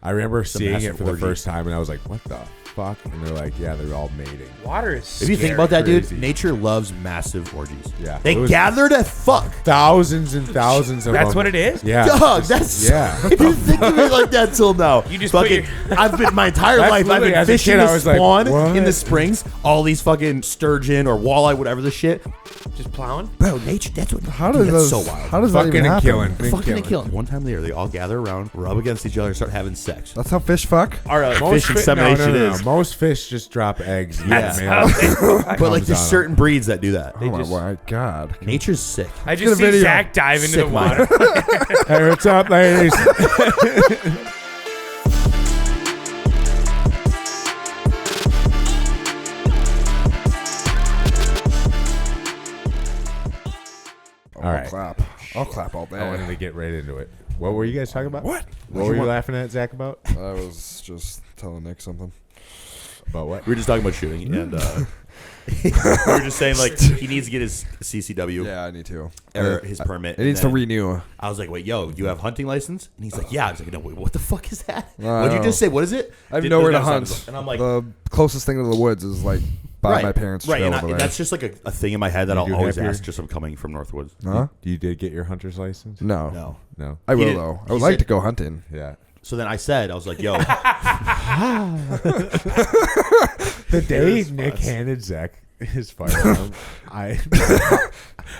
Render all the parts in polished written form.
I remember seeing it for the first time, and I was like, what the fuck? And they're like, yeah, they're all mating. Water is If you think about that, crazy. dude, nature loves massive orgies. Yeah. They gather to fuck. Thousands and thousands of That's them. what it is? Yeah. Dog, that's Yeah. I didn't think of it like that till now. You just fucking. I've been my entire That's life. I've literally, been as a fishing kid, the I was like, spawn what? in the springs. All these fucking sturgeon or walleye, whatever the shit. Just plowing? Bro, nature. That's what. How dude, does that's those, so wild. How does that Fucking even and happen? killing. Fucking and killing. One time a year, they all gather around, rub against each other, and start having sex. That's how fish fuck. Our Most fish insemination is. Most fish just drop eggs. And Yeah. the male But like, there's certain breeds that do that. Oh my god. Nature's sick. I Get a just see video. Zach dive into Sick the water. Hey, what's up, ladies? All right. I'll clap all day. I wanted to get right into it. What were you guys talking about? What? What were you laughing at, Zach, about? I was just telling Nick something. About what? We were just talking about shooting, and we were just saying like he needs to get his CCW Yeah, I need to. or his permit. It needs to and then renew. I was like, "Wait, yo, you have hunting license?" And he's like, "Yeah." I was like, "No, wait, what the fuck is that? I What'd you don't just say? What is it?" I have Did- nowhere to the guy's hunt. And I'm like, the closest thing to the woods is like by my parents' right, trail and over there. that's just like a thing in my head that You I'll do always have your- ask. Just I'm coming from Northwoods. Huh? You did get your hunter's license? No. No. I will didn't- though. I he would like said- to go hunting. Yeah. So then I was like, "Yo, The day Nick handed Zach his firearm, I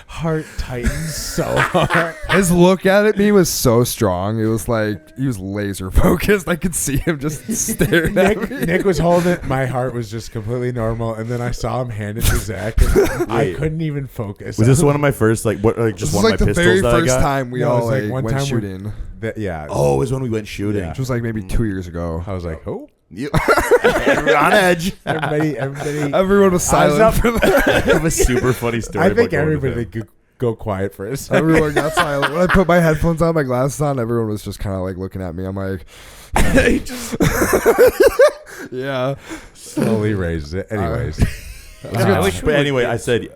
heart tightened so hard. His look at me was so strong. It was like he was laser focused. I could see him just staring at me. Nick was holding it. My heart was just completely normal, and then I saw him hand it to Zach, and I couldn't even focus. was this one of my first just This one was of like my the pistols very that I first got?" time we No, it all was like like, one went time we- shooting. Yeah. Oh, it was when we went shooting. Yeah. Which was like maybe 2 years ago. I was like, oh. You- We're on edge. Everybody. Everyone was silent for that. I have a super funny story. I think about going with everybody him. could go quiet for a second. Everyone got silent. When I put my headphones on, my glasses on, everyone was just kind of like looking at me. I'm like, yeah. Slowly raised it. Anyways. I wish we But would anyway, get- I said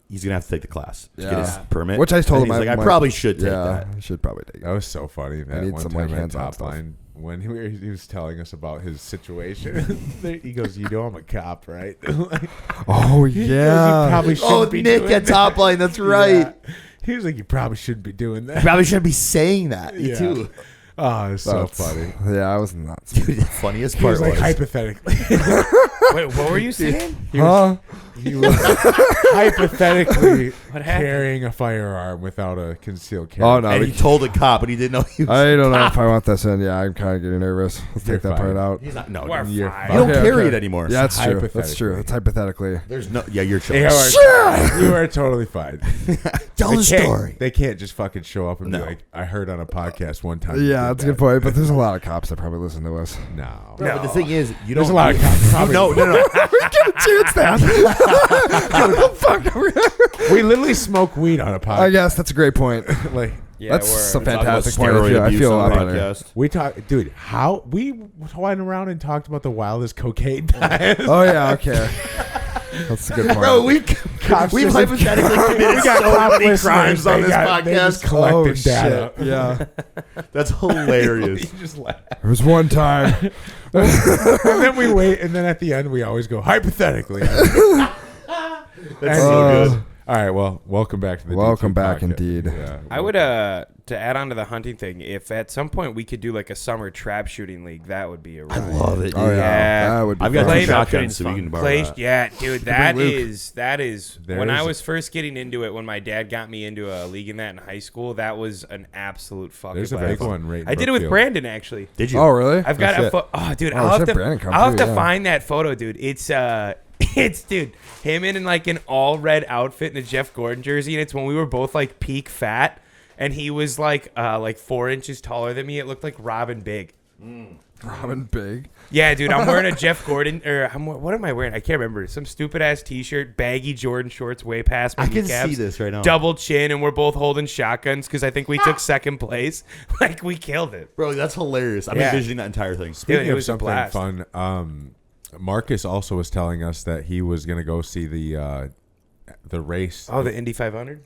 he's gonna have to take the class to get his Yeah. permit. Which I told And him he's like, I'm I probably should take yeah, that. I should probably take That it. was so funny. That need one some, time like, at hands-on Top stuff. Line, when he was telling us about his situation, he goes, "You know I'm a cop, right?" Like, Oh he goes, yeah. "You probably shouldn't Oh, be Nick doing at that." Top Line. That's right. Yeah. He was like, "You probably shouldn't be doing that." Probably shouldn't be saying that. Me Yeah. too. Oh, it's so That's- funny. Yeah, I was nuts. Dude, the funniest He part was like, was hypothetically, Wait, what were you saying? he was hypothetically What happened? carrying a firearm without a concealed carry. Oh no, and he told a cop, and he didn't know he was. I don't know if I want this in. Yeah, I'm kind of getting nervous. Let's You're take that fine. part out. He's not. No, We're dude. You're fine. fine. You don't Okay, carry okay. it anymore. Yeah, that's true. That's true. Hypothetically. That's hypothetically. There's no. Yeah, you're chill. You are totally fine. Tell the story. They can't just fucking show up and No. be like, "I heard on a podcast one time." you Yeah, did that's a good that." point. But there's a lot of cops that probably listen to us. No. Bro, but the thing is, you don't. There's a lot of cops. Probably. No. Chance that. We literally smoke weed on a podcast. I guess that's a great point. Like Yeah, That's a we're fantastic point. I feel a lot better. we talk, dude. How we went around and talked about the wildest cocaine times. Oh yeah, okay. That's a good point. Bro, we've Cops we've just- hypothetically committed We got so cop many listeners. crimes on They this they just podcast. collected Oh data. shit! Yeah, That's hilarious. You just laugh. there was one time. And then we wait, and then at the end we always go hypothetically. That's so good. All right, well, welcome back to the Welcome D2 back podcast. indeed. Yeah, I would to add on to the hunting thing, if at some point we could do like a summer trap shooting league, that would be a I ride. love it, dude. Oh yeah, Yeah. that would be. I've got fun. Clay two trap shotguns, shooting's so we fun. can borrow Clay, that. yeah, dude, that Luke. is There when I is- was first getting into it, when my dad got me into a league in that in high school, that was an absolute fucking There's a blast. big one right in I did it with Brookfield. Brandon actually. Did you? Oh really? I've got That's a it. oh dude, Oh, I'll have shit, to Brandon come I'll have too, to yeah. find that photo, dude. It's it's dude, him in like an all red outfit and a Jeff Gordon jersey, and it's when we were both like peak fat, and he was like 4 inches taller than me. It looked like Robin Big. Robin Big. Yeah, dude, I'm wearing a Jeff Gordon, or what am I wearing? I can't remember. Some stupid ass T-shirt, baggy Jordan shorts, way past my I can kneecaps, see this right now. double chin, and we're both holding shotguns because I think we took second place. Like we killed it. Bro, that's hilarious. I'm Yeah. envisioning that entire thing. Speaking it of was a something blast. fun, Marcus also was telling us that he was going to go see the race. Oh, the Indy 500.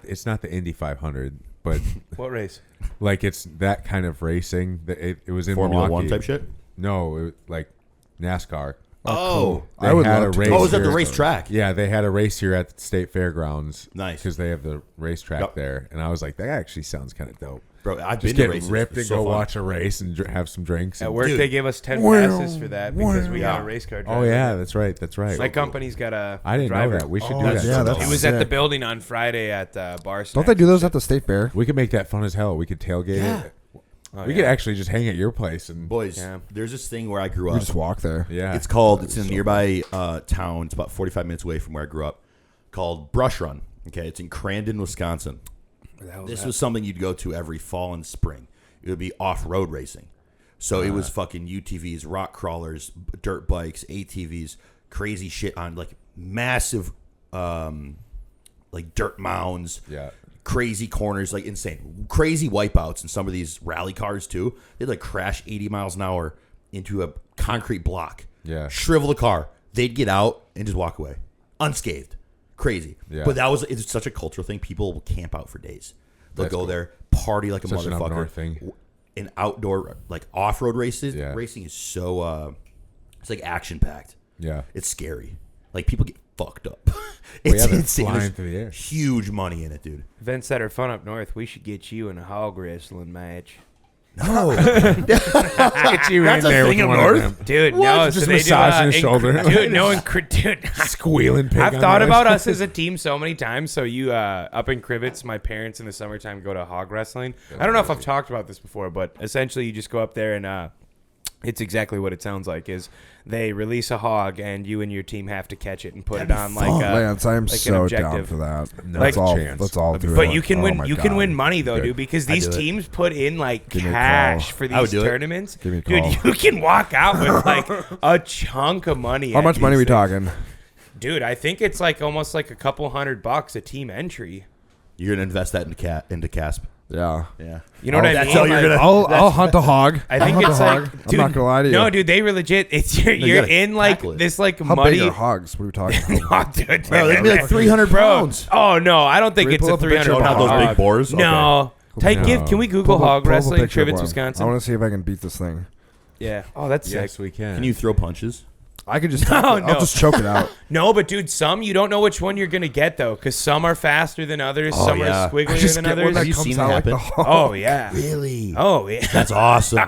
It's not the Indy 500. but What race? like it's that kind of racing. That it was in Formula Milwaukee. 1 type shit. No, it was like NASCAR. Oh, They I would had love a to race go oh, is that the here. racetrack? Yeah, they had a race here at the State Fairgrounds. Nice. Because they have the racetrack Yep. there, and I was like, that actually sounds kind of dope. Bro, I've Just been to get races. ripped It's and so go fun. watch a race and have some drinks. At And, work, Dude. they give us 10 Wow. passes for that because we got Wow. a race car. oh driver. yeah, that's right. That's right. My company's got a I didn't driver. know that. We should Oh, do that. that's yeah, sometime. that's He was at the sick. building on Friday at Bar Don't they do those at the state fair? We could make that fun as hell. We could tailgate it. Oh, We yeah. could actually just hang at your place and Boys, Yeah. there's this thing where I grew We up. just walk there. yeah. It's in a nearby town. It's about 45 minutes away from where I grew up, called Brush Run. Okay, it's in Crandon, Wisconsin. This was something you'd go to every fall and spring. It would be off-road racing. So it was fucking UTVs, rock crawlers, dirt bikes, ATVs, crazy shit on like massive like dirt mounds. Yeah. Crazy corners, like insane, crazy wipeouts in some of these rally cars too. They'd like crash 80 miles an hour into a concrete block, Yeah. shrivel the car. They'd get out and just walk away, unscathed. Crazy, Yeah. but it's such a cultural thing. People will camp out for days. They'll That's go cool. there, party like a Such an motherfucker. up-north thing. In outdoor, like off-road races, Yeah. racing is so it's like action-packed. Yeah. It's scary. Like people get fucked up. Well, It's yeah, they're insane. flying There's through the air. huge money in it, dude. Events that are fun up north. We should get you in a hog wrestling match. No. Get you That's in a there thing with up one north? of them. Dude, What? no, Just so they do, massaging his shoulder. Dude, no, dude, Squealing pig. I've on thought the about ice. us as a team so many times. So you up in Crivets, my parents in the summertime go to hog wrestling. I don't know if I've talked about this before, but essentially you just go up there and it's exactly what it sounds like. Is they release a hog and you and your team have to catch it and put it on like Lance, I am like an so down objective. for that. No Let's all chance. let's all do it. But you can Oh win. my You can God. win money though, Good. dude, because I'd these do it. teams put in like Give me a cash call. for I would these do it. tournaments. Give me a Dude, call. you can walk out with like a chunk of money. How at much money are we these things. talking? Dude? I think it's like almost like a couple $100 a team entry. You're gonna invest that into CASP. Yeah. Yeah. You know what I That's mean? all you're Like, gonna. I'll hunt a hog. I think I'll hunt it's a like, hog. dude, I'm not gonna lie to you. No, dude, they legit. It's you you're gotta in like tackle it. this like How muddy. big are hogs? What are we talking about? Oh, dude, Bro, they'd be like 300 Bro, pounds. oh no, I don't think Can we it's pull a up a picture 300 of Not pound those big hog. boars. No. Type, No. can we Google hog Pull up a wrestling, picture of Crivets, one. Wisconsin? I want to see if I can beat this thing. Yeah. Oh, that's sick. Yes, we can. Can you throw punches? I could just. No, I'll no. just choke it out. No, but dude, some you don't know which one you're gonna get though, because some are faster than others, Oh, some yeah. are squigglier Just than get one others. that you comes seen out that like the happen? hog. Oh yeah. Really? Oh yeah. That's awesome.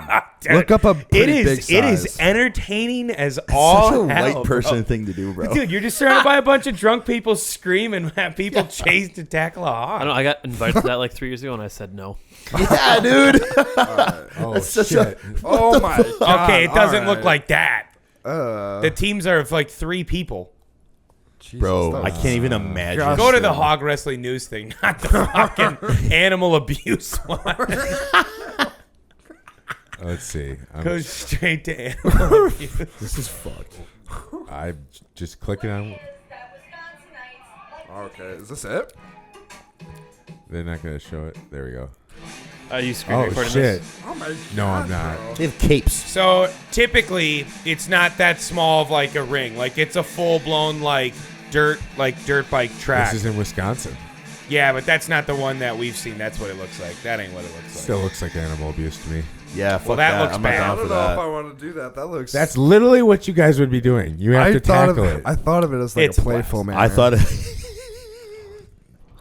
Look up a It pretty is. big It is size. entertaining as all Such a hell, white person bro. thing to do, bro. Dude, you're just surrounded by a bunch of drunk people screaming at people chased to tackle a I hog. don't know. I got invited to that like 3 years ago, and I said no. Yeah, dude. Oh That's such shit! Oh my god. Okay, it doesn't all look right. like that. Uh, The teams are of like 3 people. Jesus, Bro, that I was- can't even imagine. Gosh. Go to the shit. hog wrestling news thing, not the fucking animal abuse one. Let's see. Go straight to animal abuse. This is fucked. I'm just clicking on. Okay, is this it? They're not gonna show it. There we go. Are you screen Oh recording shit! this? Oh my. No, I'm not. They have capes. So typically, it's not that small of like a ring. Like it's a full blown like dirt bike track. This is in Wisconsin. Yeah, but that's not the one that we've seen. That's what it looks like. That ain't what it looks like. Still looks like animal abuse to me. Yeah, fuck Well, that looks I'm bad. not I down don't for know if that. I want to do that. That looks. That's literally what you guys would be doing. You have to tackle it. I thought of it as like It's a playful manner. I thought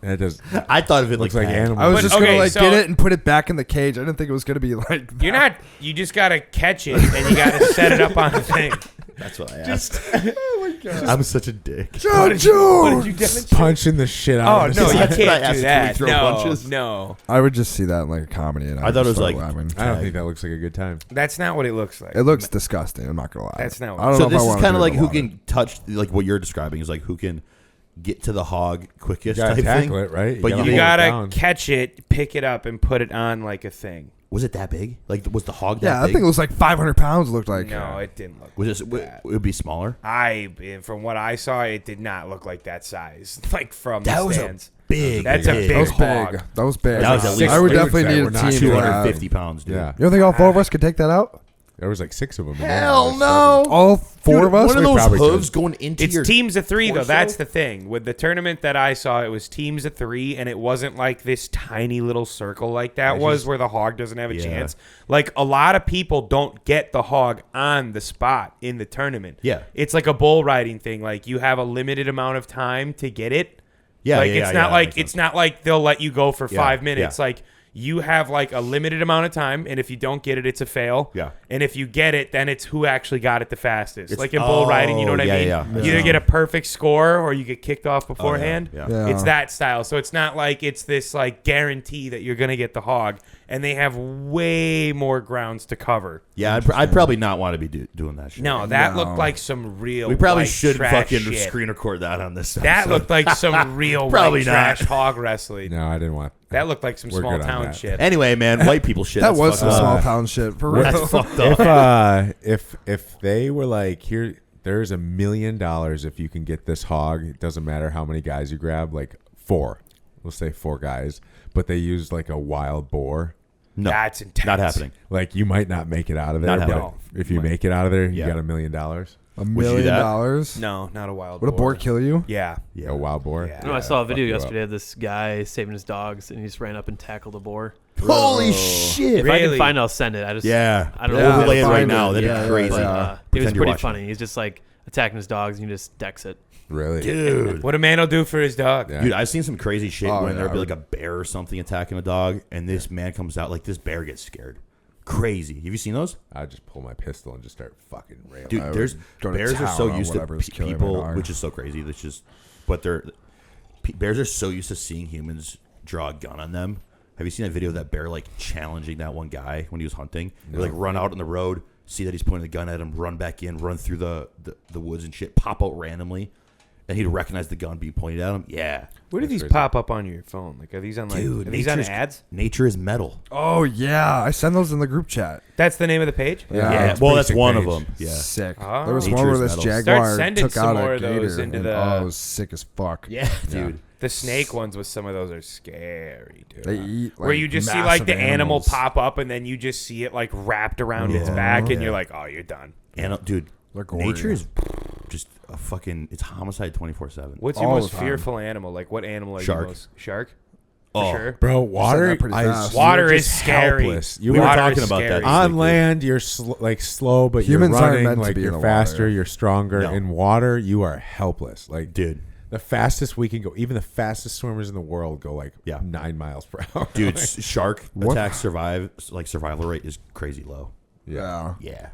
That does I thought of it looks like like that. animal. I was But- just gonna okay, like so- get it and put it back in the cage. I didn't think it was gonna be like. That. You're not. You just gotta catch it and you gotta set it up on a thing. That's what I asked. Oh my god. I'm such a dick. What did you demonstrate? punching the shit Oh out of no, this. you That's what I can't asked. do Can we that. throw No, punches? no, I would just see that in like a comedy, and I thought it was start like- laughing. I don't think that looks like a good time. that's not what it looks like. It looks disgusting. I'm not gonna lie. That's not what- I don't So know if this I is wanna kind do of it like in who the water. can touch, like what you're describing is like who can get to the hog quickest You gotta type tackle thing. it, right? But you hold it gotta down. catch it, pick it up, and put it on like a thing. Was it that big? Like was the hog that Yeah, I big? think it was like 500 pounds. It looked like. No, it didn't look. Was like it? that. It would be smaller. From what I saw, it did not look like that size. Like from That the was a stands. big. That's a hog. big That was hog. big. That was big. That was at least I would dudes definitely that need were a not team. for that. 250 pounds, dude. Yeah. You don't think all 4 of us could take that out? There was like 6 of them. Hell no! All 4 of us. One of those probably hooves could. going into It's your teams of 3 though. torso? That's the thing. With the tournament that I saw, it was teams of 3, and it wasn't like this tiny little circle like that where the hog doesn't have a chance. Like a lot of people don't get the hog on the spot in the tournament. Yeah. It's like a bull riding thing. Like you have a limited amount of time to get it. Yeah, like yeah, it's yeah, not that like makes sense. it's not like they'll let you go for 5 Yeah, minutes. yeah. Like you have like a limited amount of time, and if you don't get it, it's a fail. Yeah. And if you get it, then it's who actually got it the fastest. It's- like in bull riding, you know what I yeah, mean? yeah, You either get a perfect score or you get kicked off beforehand. yeah. Yeah. It's that style. So it's not like it's this like guarantee that you're gonna get the hog, and they have way more grounds to cover. Yeah, I'd probably not want to be doing that shit. No, that No. looked like some real. we probably white should trash fucking shit. screen record that on this. That episode. looked like some real Probably white not. trash hog wrestling. No, I didn't want. That looked like some We're small good on town that. shit. Anyway, man, white people shit. That that's was some fucked small up. town shit for real. That's fucked up. If they were like, here, there's $1 million if you can get this hog. It doesn't matter how many guys you grab, like 4. We'll say 4 guys, but they use like a wild boar. No, That's intense. not happening. Like you might not make it out of there, Not but happening. if you make it out of there, you Yeah. got $1 million. $1 Would you do million that? dollars. No, not a wild Would a boar kill you? Yeah. Yeah, A wild boar. Yeah. No, I saw a video fuck you up. yesterday of this guy saving his dogs, and he just ran up and tackled a boar. Holy shit! If I Really? can find, I'll send it. I just Yeah, I don't We'll know. overlay it right find now. it. That'd Yeah, be crazy. But, yeah. it was Pretend you're pretty watching. funny. He's just like attacking his dogs, and he just decks it. Really? Dude. What a man will do for his dog. Yeah. Dude, I've seen some crazy shit Oh, when yeah, there'd be I like a bear or something attacking a dog, and this man comes out like this bear gets scared. Crazy. Have you seen those? I just pull my pistol and just start fucking railing. Dude, I would there's go to bears are town so on used to whatever's killing my people, dog. which is so crazy. That's just, bears are so used to seeing humans draw a gun on them. Have you seen that video of that bear like challenging that one guy when he was hunting? They like run out on the road, see that he's pointing the gun at him, run back in, run through the woods and shit, pop out randomly, and he'd recognize the gun being pointed at him. Yeah, Where do That's these crazy. pop up on your phone? Like, are these on like? dude, are these on nature's- ads? Nature is metal. Oh yeah, I send those in the group chat. That's the name of the page. Yeah. it's Well, pretty that's sick one page. of them. Yeah, Sick. Oh. There was one Nature's where this metal. Start jaguar sending took some out more a of those gator, into and, the- oh, it was sick as fuck. yeah, dude. The snake ones with some of those are scary, dude. They eat Where like, you just see massive like the animal animals. pop up, and then you just see it like wrapped around its back, and you're like, oh, you're done. And dude, They're gory. nature is just a fucking. It's homicide 24/7. What's your All most the time. fearful animal? Like, what animal are Shark. you most? Shark? For Oh, sure. Bro, water. that pretty fast. Water you're is just scary. helpless. You We were are Water talking is about that. scary. on land. You're like slow, but Humans you're aren't running meant to like be in you're the faster. water. You're stronger. No. In water, you are helpless. Like dude. the fastest we can go. Even the fastest swimmers in the world go like 9 miles per hour. Dude, shark What? attacks survival rate is crazy low. Yeah. Yeah,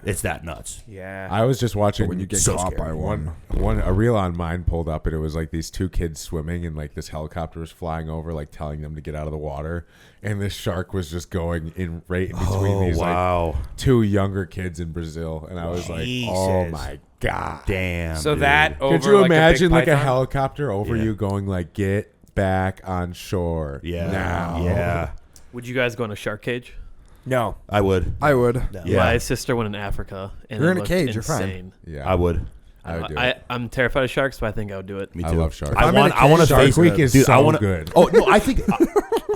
it's that nuts. Yeah. I was just watching When you get So caught scary. by one. a reel on mine pulled up, and it was like these 2 kids swimming, and like this helicopter was flying over, like telling them to get out of the water, and this shark was just going in right in between these like 2 younger kids in Brazil, and I was like, oh Jesus. my god, Damn. so dude. that over could you like imagine a like big a python? helicopter over Yeah. you going like, get back on shore Yeah. now? Yeah, Would you guys go in a shark cage? No. I would. I would. Yeah. My sister went in Africa, and You're it in a looked cage, you're fine. insane. Yeah, I would. I would do it. I'm terrified of sharks, but I think I would do it. Me too. I love sharks. I I'm in want. a I want to cage, face Shark Week is dude, I so wanna, good. Oh no, I think.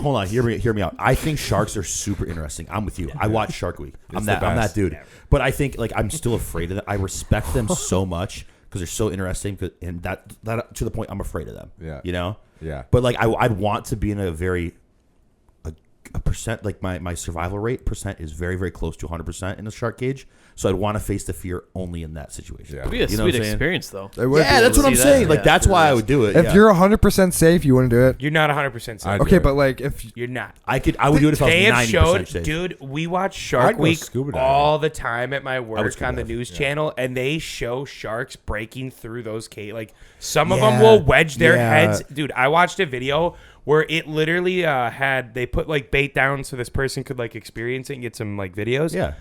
Hold on, hear me out. I think sharks are super interesting. I'm with you. I watch Shark Week. I'm the that best. dude. But I think like I'm still afraid of them. I respect them so much because they're so interesting. And that to the point I'm afraid of them. Yeah. You know. Yeah. But like I'd want to be in a percent, like my survival rate percent is very, very close to 100% in the shark cage. So I'd want to face the fear only in that situation. Yeah. It'd be a You know what sweet I'm saying? experience, though. It would Yeah, be. that's what I'm See that? saying. Like Yeah, that's it why I is. would do it. If yeah. you're 100% safe, you wouldn't do it. You're not 100% safe. I'd Okay, do it. but like if You're not. I would do it if They I have was 90% showed, safe. dude, we watch I'd Shark go Week scuba diving. all the time at my work scuba on the dive, news yeah. channel, and they show sharks breaking through those cages. Like, some of Yeah, them will wedge their yeah. heads. Dude, I watched a video where it literally they put, like, bait down so this person could, like, experience it and get some, like, videos. Yeah.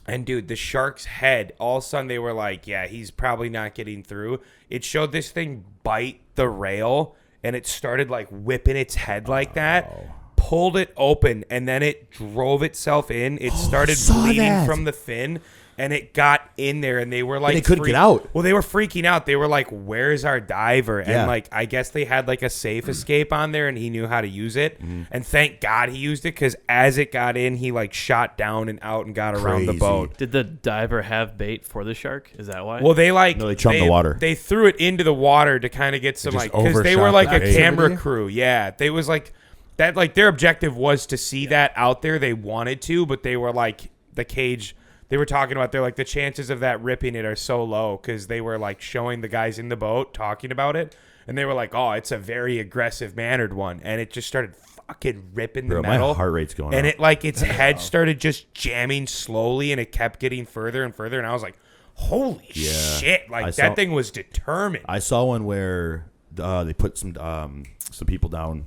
And dude, the shark's head, all of a sudden they were like, yeah, he's probably not getting through. It showed this thing bite the rail, and it started like whipping its head like that, pulled it open, and then it drove itself in. It started saw bleeding that. from the fin, and it got in there, and they were like, they couldn't get out. Well, they were freaking out. They were like, "Where's our diver?" Yeah. And like, I guess they had like a safe escape on there, and he knew how to use it. And thank God he used it, because as it got in, he like shot down and out and got around the Crazy. boat. Did the diver have bait for the shark? Is that why? Well, they like No, they chumped the water. They threw it into the water to kind of get some Just like, because they were overshot like the a bait. camera crew. Yeah, they was like that. Like their objective was to see that out there. They wanted to, but they were like the cage. They were talking about they're like the chances of that ripping it are so low, because they were like showing the guys in the boat talking about it, and they were like, "Oh, it's a very aggressive mannered one," and it just started fucking ripping the Bro, metal. my heart rate's going and up. it like its head started just jamming slowly, and it kept getting further and further, and I was like, "Holy shit!" Like that thing was determined. I saw one where they put some people down.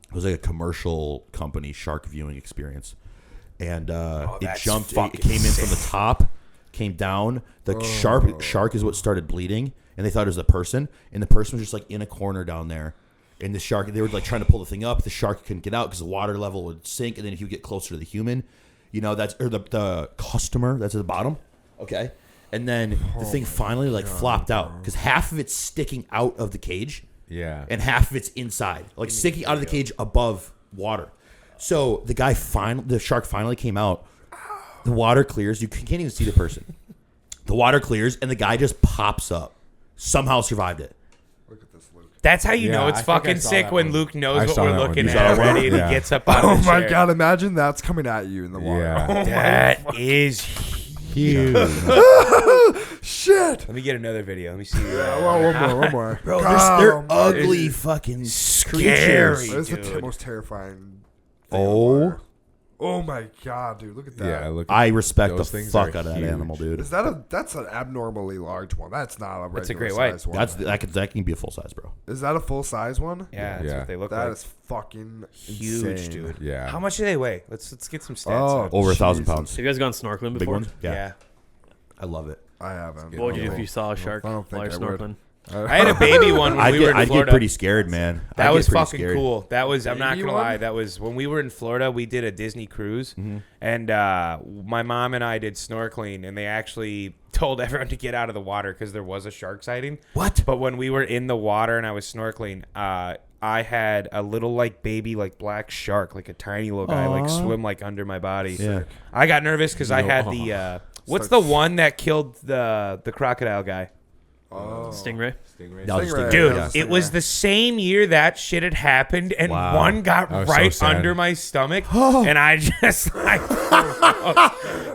It was like a commercial company shark viewing experience, and it that's jumped. It fucking came in from the sick. top, came down. The shark is what started bleeding, and they thought it was the person, and the person was just like in a corner down there. And the shark, they were like trying to pull the thing up. The shark couldn't get out because the water level would sink, and then if you get closer to the human, that's or the customer that's at the bottom. Okay, and then the thing finally like flopped out because half of it's sticking out of the cage. Yeah. And half of it's inside, like sticking out of the cage above water. So the shark finally came out. The water clears. You can't even see the person. The water clears, and the guy just pops up. Somehow survived it. Look at this, Luke. That's how you Yeah, know it's I think I fucking saw sick that when one. Luke knows I what saw we're that one. looking You at saw that one? already, and Yeah. he gets up out Oh of the my chair. god! Imagine that's coming at you in the water. Yeah. That is huge. Shit. Let me get another video. Let me see. One more. Bro, God, they're oh, ugly fucking scary. creatures. That's the dude. most terrifying. Oh. Oh my god, dude! Look at that. Yeah. Look. I respect the Those things fuck are out of that huge. animal, dude. Is that that's an abnormally large one? That's not a regular That's a great white. size one. That can be a full size, bro. Is that a full size one? Yeah, that's Yeah. what they look That like. is fucking Huge, insane. dude. Yeah. How much do they weigh? Let's get some stats. Oh, on. Over 1,000 Jesus. pounds. Have you guys gone snorkeling Big before? ones? Yeah. Yeah. I love it. I haven't. What would you do if Yeah. you saw a shark I don't think while you're I would. snorkeling? I had a baby one when we were in I'd Florida. get pretty scared, man. I'd That get was pretty fucking scared. cool. That was, I'm not Baby gonna one? lie, that was when we were in Florida. We did a Disney cruise, and my mom and I did snorkeling, and they actually told everyone to get out of the water because there was a shark sighting. What? But when we were in the water and I was snorkeling, I had a little like baby like black shark, like a tiny little guy, like swim like under my body. Yeah. I got nervous because I had the what's the one that killed the crocodile guy? Stingray? That was Stingray. Dude, Yeah. it was the same year that shit had happened, and Wow. one got That was so right sad. under my stomach, and I just like,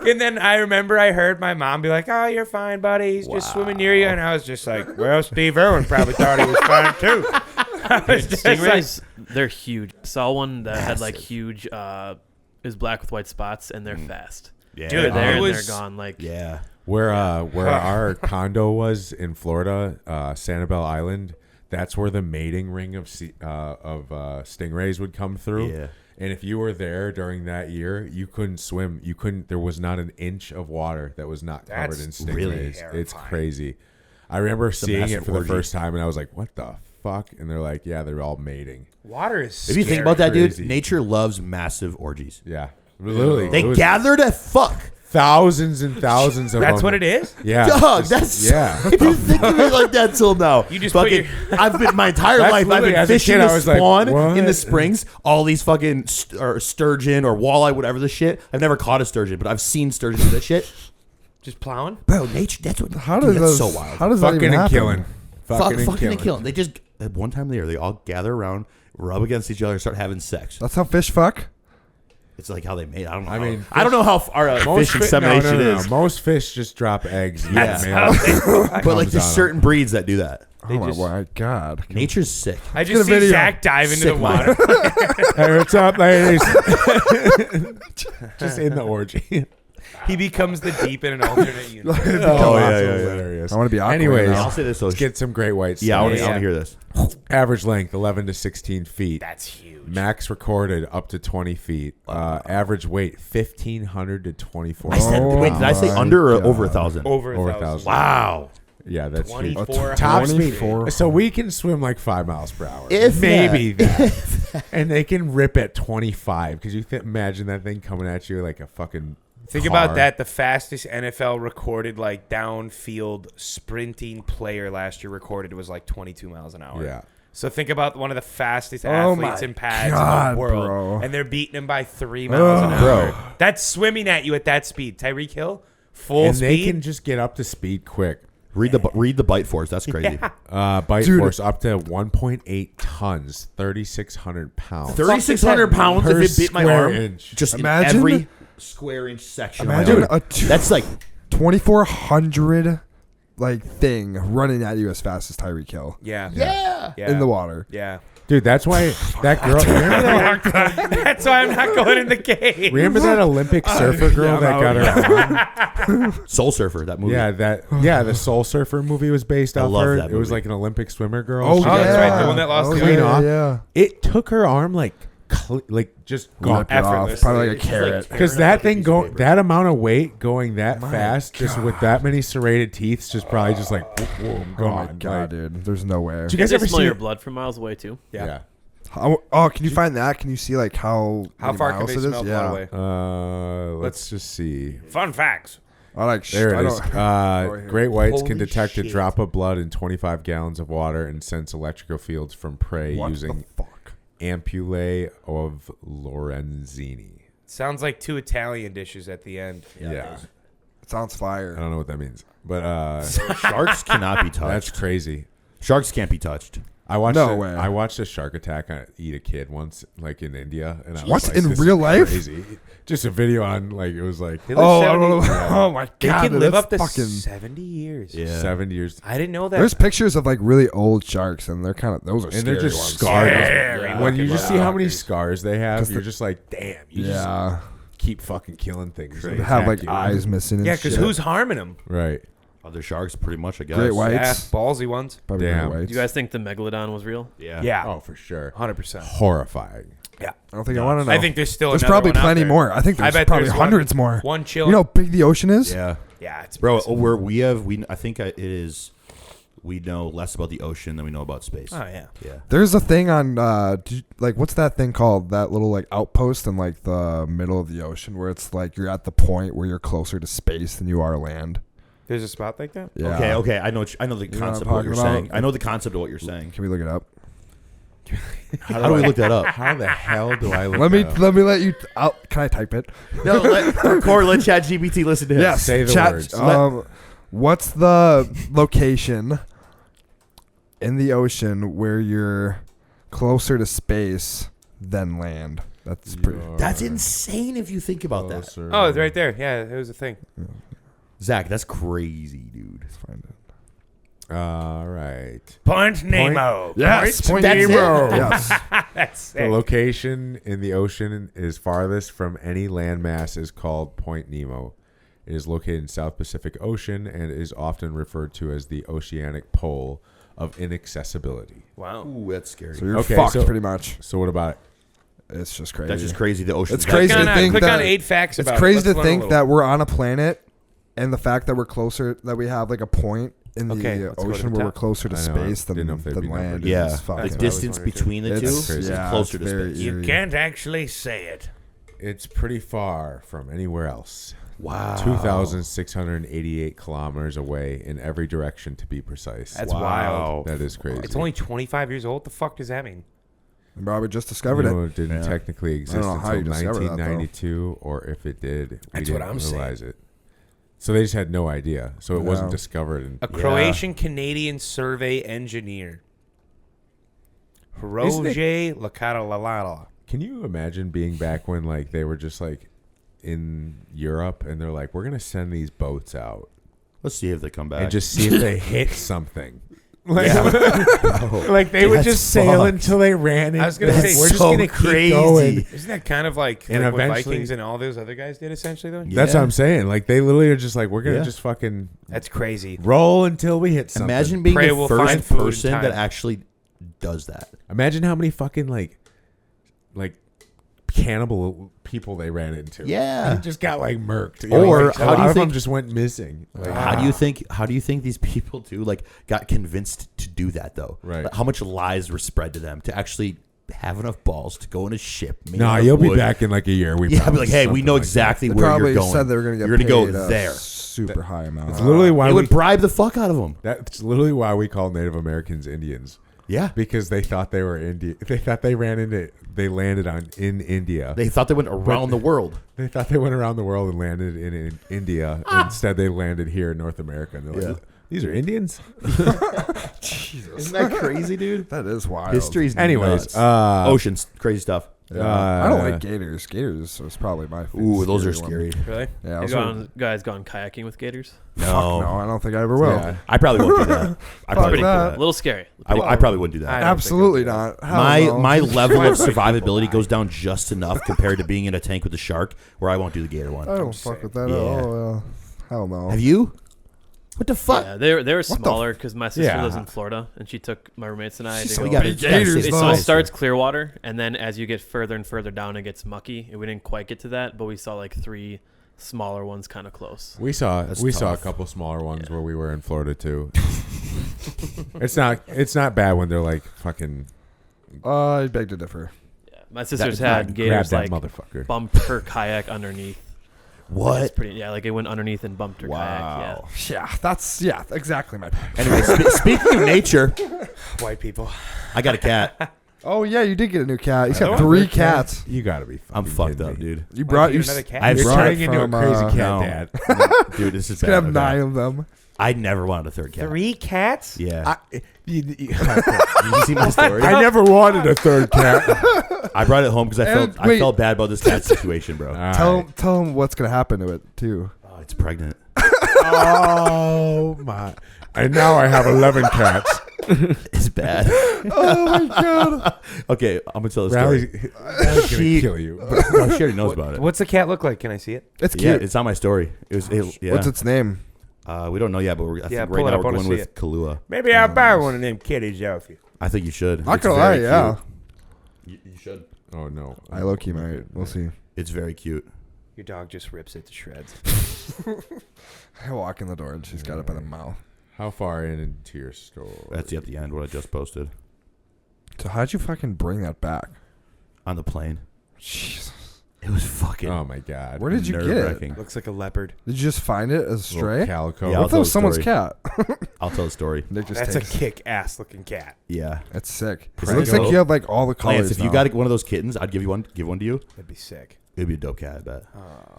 and then I remember I heard my mom be like, "Oh, you're fine, buddy. He's just swimming near you," and I was just like, "Well, Steve Irwin probably thought he was fine too." I was just like, Stingrays, they're huge. I saw one that had like huge, is black with white spots, and they're fast. Yeah. Dude, They're there it and was- they're gone. Like, Yeah. Where our condo was in Florida, Sanibel Island, that's where the mating ring of stingrays would come through. Yeah. And if you were there during that year, you couldn't swim. You couldn't. There was not an inch of water that was not covered That's in stingrays. really It's terrifying. crazy. I remember seeing massive it for the orgy. first time, and I was like, "What the fuck?" And they're like, "Yeah, they're all mating." water is. If you think scary. about that, Crazy. dude, nature loves massive orgies. Yeah, literally, They it was gather to fuck. thousands and thousands of That's them. what it is. Yeah, Dog, just- that's yeah. I didn't think of it like that till now. You just put fucking. your- I've been my entire That's life. I've literally, been as a fishing kid, I the was like, spawn what? in the springs. All these fucking or sturgeon or walleye, whatever the shit. I've never caught a sturgeon, but I've seen sturgeon do that shit. Just plowing. Bro, nature. That's what. How dude, does that's those? so wild. How does that Fucking even and happen? killing. Fucking and killing. They just at one time of the year they all gather around, rub against each other, and start having sex. That's how fish fuck. It's like how they made. I don't know. I mean, I don't know how far fish insemination is. Most fish just drop eggs. And Yeah. the male But like comes there's on certain breeds that do that. Oh my god. Nature's sick. I get a just see video. Zach dive into the Sick water. Hey, what's up, ladies? Just in the orgy. He becomes the deep in an alternate universe. Oh, yeah, that's yeah, yeah. hilarious. I want to be awkward. Anyways, now. I'll say this though. Let's get some great whites. Yeah, I want to Yeah. hear this. Average length 11 to 16 feet. That's huge. Max recorded up to 20 feet. Average weight 1,500 to 24. I said, wait, did I say my under or God. over 1,000? Over Over 1,000. 1,000. Wow. Yeah, that's huge. 24. Top speed. 24. So we can swim like 5 miles per hour. If maybe that. And they can rip at 25. Because you imagine that thing coming at you like a fucking Think about that. The fastest NFL recorded like downfield sprinting player last year recorded was like 22 miles an hour. Yeah. So think about one of the fastest athletes in pads in the world, bro. and they're beating him by 3 miles an hour. Bro. That's swimming at you at that speed. Tyreek Hill, full And speed. they can just get up to speed quick. Read the bite force. That's crazy. Bite Dude. force up to 1.8 tons, 3,600 pounds. 3,600 pounds Per if it bit my square arm. inch. Just Imagine- in every square inch section. Imagine of my arm. that's That's like 2,400 like thing running at you as fast as Tyreek Hill yeah. yeah. in the water. Yeah. Dude, that's why that girl. Remember that, That's why I'm not going in the game. remember that Olympic surfer girl that got her arm? Soul Surfer. That movie. Yeah, the Soul Surfer movie was based off love her. that It was movie. like an Olympic swimmer girl. Oh, She Oh, got that's her right. The arm one that lost the clean arm. off. Yeah. It took her arm like just gone. Rip it off. effortlessly. Probably like a She's carrot. Because that thing that amount of weight going that fast, just with that many serrated teeth, just probably just like boom, Oh my gone. god, Like, dude. The's no way. Did you You guys guys ever smell see your it? blood from miles away too. Yeah. Oh, can you find that? Can you see like how many How far can miles they it is? smell blood away? Let's just see. Fun facts. I like There I it is. don't- right here. Great whites Holy can detect shit. a drop of blood in 25 gallons of water and sense electrical fields from prey What using the fuck? ampullae of Lorenzini. Sounds like 2 Italian dishes at the end. Yeah. It sounds I fire. don't know what that means, but Sharks cannot be that's touched. crazy. Sharks can't be touched. I watched No way. I watched a shark attack eat a kid once, like in India, and I was What? like, In this is real life? Crazy. Just a video on like it was like They live Oh, I 70 don't know. Oh my They god, can dude, live that's up to fucking. 70 years. Yeah. 7 years, I didn't know that. There's pictures of like really old sharks, and they're kind of those are and scary they're just ones. scarred. Scary When you looking just see how many motherfuckers. scars they have, 'Cause you're the- just like, damn, you just Yeah, keep fucking killing things. they have like you. eyes missing. And Yeah, because shit. who's harming them? Right. Other sharks, pretty much, I guess. Great white. Yeah, Whites. ballsy ones. Probably Damn. great whites. Do you guys think the megalodon was real? Yeah. Yeah, Oh, for sure. 100%. Horrifying. Yeah, I don't think I want to know. I think there's still there's another probably one out plenty there. more. I think I there's bet probably there's hundreds more. One chill. You know how big the ocean is? Yeah. Yeah, it's Bro, massive. I think it is. We know less about the ocean than we know about space. Oh yeah. Yeah. There's a thing on like what's that thing called? That little like outpost in like the middle of the ocean where it's like you're at the point where you're closer to space than you are land. There's a spot like that. Yeah. Okay. I know the know what concept I'm of what you're talking saying. about? I know the concept of what you're saying. Can we look it up? How do we look that up? How the hell do I look Let me that up? let me let you. Can I type it? No, let ChatGPT listen to him. Yes. Say the Chat, words. what's the location in the ocean where you're closer to space than land? That's pretty. That's insane if you think about that. Closer. Oh, it's right there. Yeah, it was a thing. Zach, that's crazy, dude. Let's find it. All right. Point Nemo. Yes, Point That's it? Nemo. Yes. That's The it. location in the ocean is farthest from any landmass is called Point Nemo. It is located in South Pacific Ocean and is often referred to as the oceanic pole of inaccessibility. Wow. Ooh, that's scary. So you're Okay, fucked so- pretty much. So what about it? It's just crazy. That's just crazy. The ocean. It's crazy Click to on, think click that on 8 facts it's about crazy it. to Let's learn a think little. that we're on a planet, and the fact that we're closer, that we have like a point in Okay, the let's go to ocean the where we're top. closer to I know, space I didn't know if they'd than be numbered. land. Yeah, It's the fucking, That's distance what I was wondering, between the two It's- is yeah, closer it's to very space. eerie. You can't actually say it. It's pretty far from anywhere else. Wow. 2,688 kilometers away in every direction, to be precise. That's wild. That is crazy. It's only 25 years old. What the fuck does that mean? Robert just discovered it. It didn't technically exist know how you until discovered that, though. 1992, or if it did, we That's didn't what I'm saying. realize it. So they just had no idea. So it wasn't No. discovered. In, A Croatian-Canadian survey engineer. Roger Lakalalala. Can you imagine being back when like they were just like in Europe and they're like, we're gonna send these boats out Let's see if they come back. and just see if they hit something. Like, Oh, like they would that's just sail fucked. until they ran. I was gonna into- say, we're just so gonna crazy. keep going. Isn't that kind of like, And what eventually- Vikings and all those other guys did essentially though? Yeah. That's what I'm saying. Like they literally are just like, we're gonna Yeah. just fucking That's crazy. roll until we hit something. Imagine being Pray the we'll first find food in person time. that actually does that. Imagine how many fucking like cannibal people they ran into. Yeah. They just got like murked. Or like, a how do lot you of them think- just went missing. Like, How do you think these people too got convinced to do that though? Right. Like, how much lies were spread to them to actually have enough balls to go in a ship. No, you'll be back in like a year. I'll be like, hey, we know exactly where probably you're going. said they were going to get You're paid go there. super high amount. That's literally why It would bribe the fuck out of them. That's literally why we call Native Americans Indians. Yeah, because they thought they were India. They thought they landed in India. they thought they went around the world. They thought they went around the world and landed in India. Instead, they landed here in North America. And they're like, these are Indians? Jesus. Isn't that crazy, dude? That is wild. History's Anyways, nuts. Oceans, crazy stuff. I don't like gators. Gators was probably my favorite. Ooh, those are scary scary. Really? Yeah, Guys gone kayaking with gators? No. Fuck no, I don't think I ever will. Yeah. I probably won't do that. I probably Pretty won't cool. do A little scary. that. I probably wouldn't do that. I don't Absolutely think I'll do not. Hell no. My level of survivability goes down just enough compared to being in a tank with a shark where I won't do the gator one. I don't fuck with that Yeah. at all. Hell no. Have you? What the fuck? Yeah, they were smaller because my sister Yeah. lives in Florida, and she took my roommates and I to So go. we got big gators, So though. it starts clear water, and then as you get further and further down, it gets mucky. And we didn't quite get to that, but we saw like 3 smaller ones kind of close. We saw That's saw a tough. couple smaller ones where we were in Florida too. It's not bad when they're like fucking I beg to differ. Yeah, my sister's grab had gators that like motherfucker. bumped her kayak underneath. What? It's pretty. Yeah, like it went underneath and bumped her kayak. Wow. Yeah, exactly my point. Anyway, speaking of nature, White people. I got a cat. Oh yeah, you did get a new cat. He's got Oh, 3 okay. cats. You gotta be. I'm fucking fucked kidding up, me. dude. You brought you you. another cat? I've You're brought turning it into a from, crazy cat no. dad. Dude, this is He's gonna bad. have 9 Okay. of them. I never wanted a third cat. 3 cats? Yeah. You Did you see my story? I never wanted a third cat. I brought it home because And I wait. felt bad about this cat situation, bro. Tell him what's gonna happen to it too. Oh, it's pregnant. Oh my! And now I have 11 cats. It's bad. Oh my god. Okay, I'm gonna tell the Rally's, story. Rally's gonna kill you. No, she already knows about it. What's the cat look like? Can I see it? It's Yeah, cute. it's on my story. It was. Yeah. What's its name? We don't know yet, but I think pull right it now up, we're I wanna going see with it. Kahlua. Maybe I'll buy one of them kitties off you. I think you should. Not It's gonna lie, very yeah. cute. You should. Oh no! I low key might. We'll see. It's very cute. Your dog just rips it to shreds. I walk in the door and she's got it by the mouth. How far into your store? That's at the end what I just posted So how'd you fucking bring that back? on the plane. Jesus. It was fucking. Oh my god! Where did you get it? nerve-wracking. Looks like a leopard. Did you just find it as a Little stray? calico. Yeah, What if that was someone's cat? I'll tell the story. Nick just That's a takes. kick-ass looking cat. Yeah. That's sick. It Prego. looks like you have like all the colors. Lance, if you now. got one of those kittens, I'd give one to you. That'd be sick. It'd be a dope cat, I bet.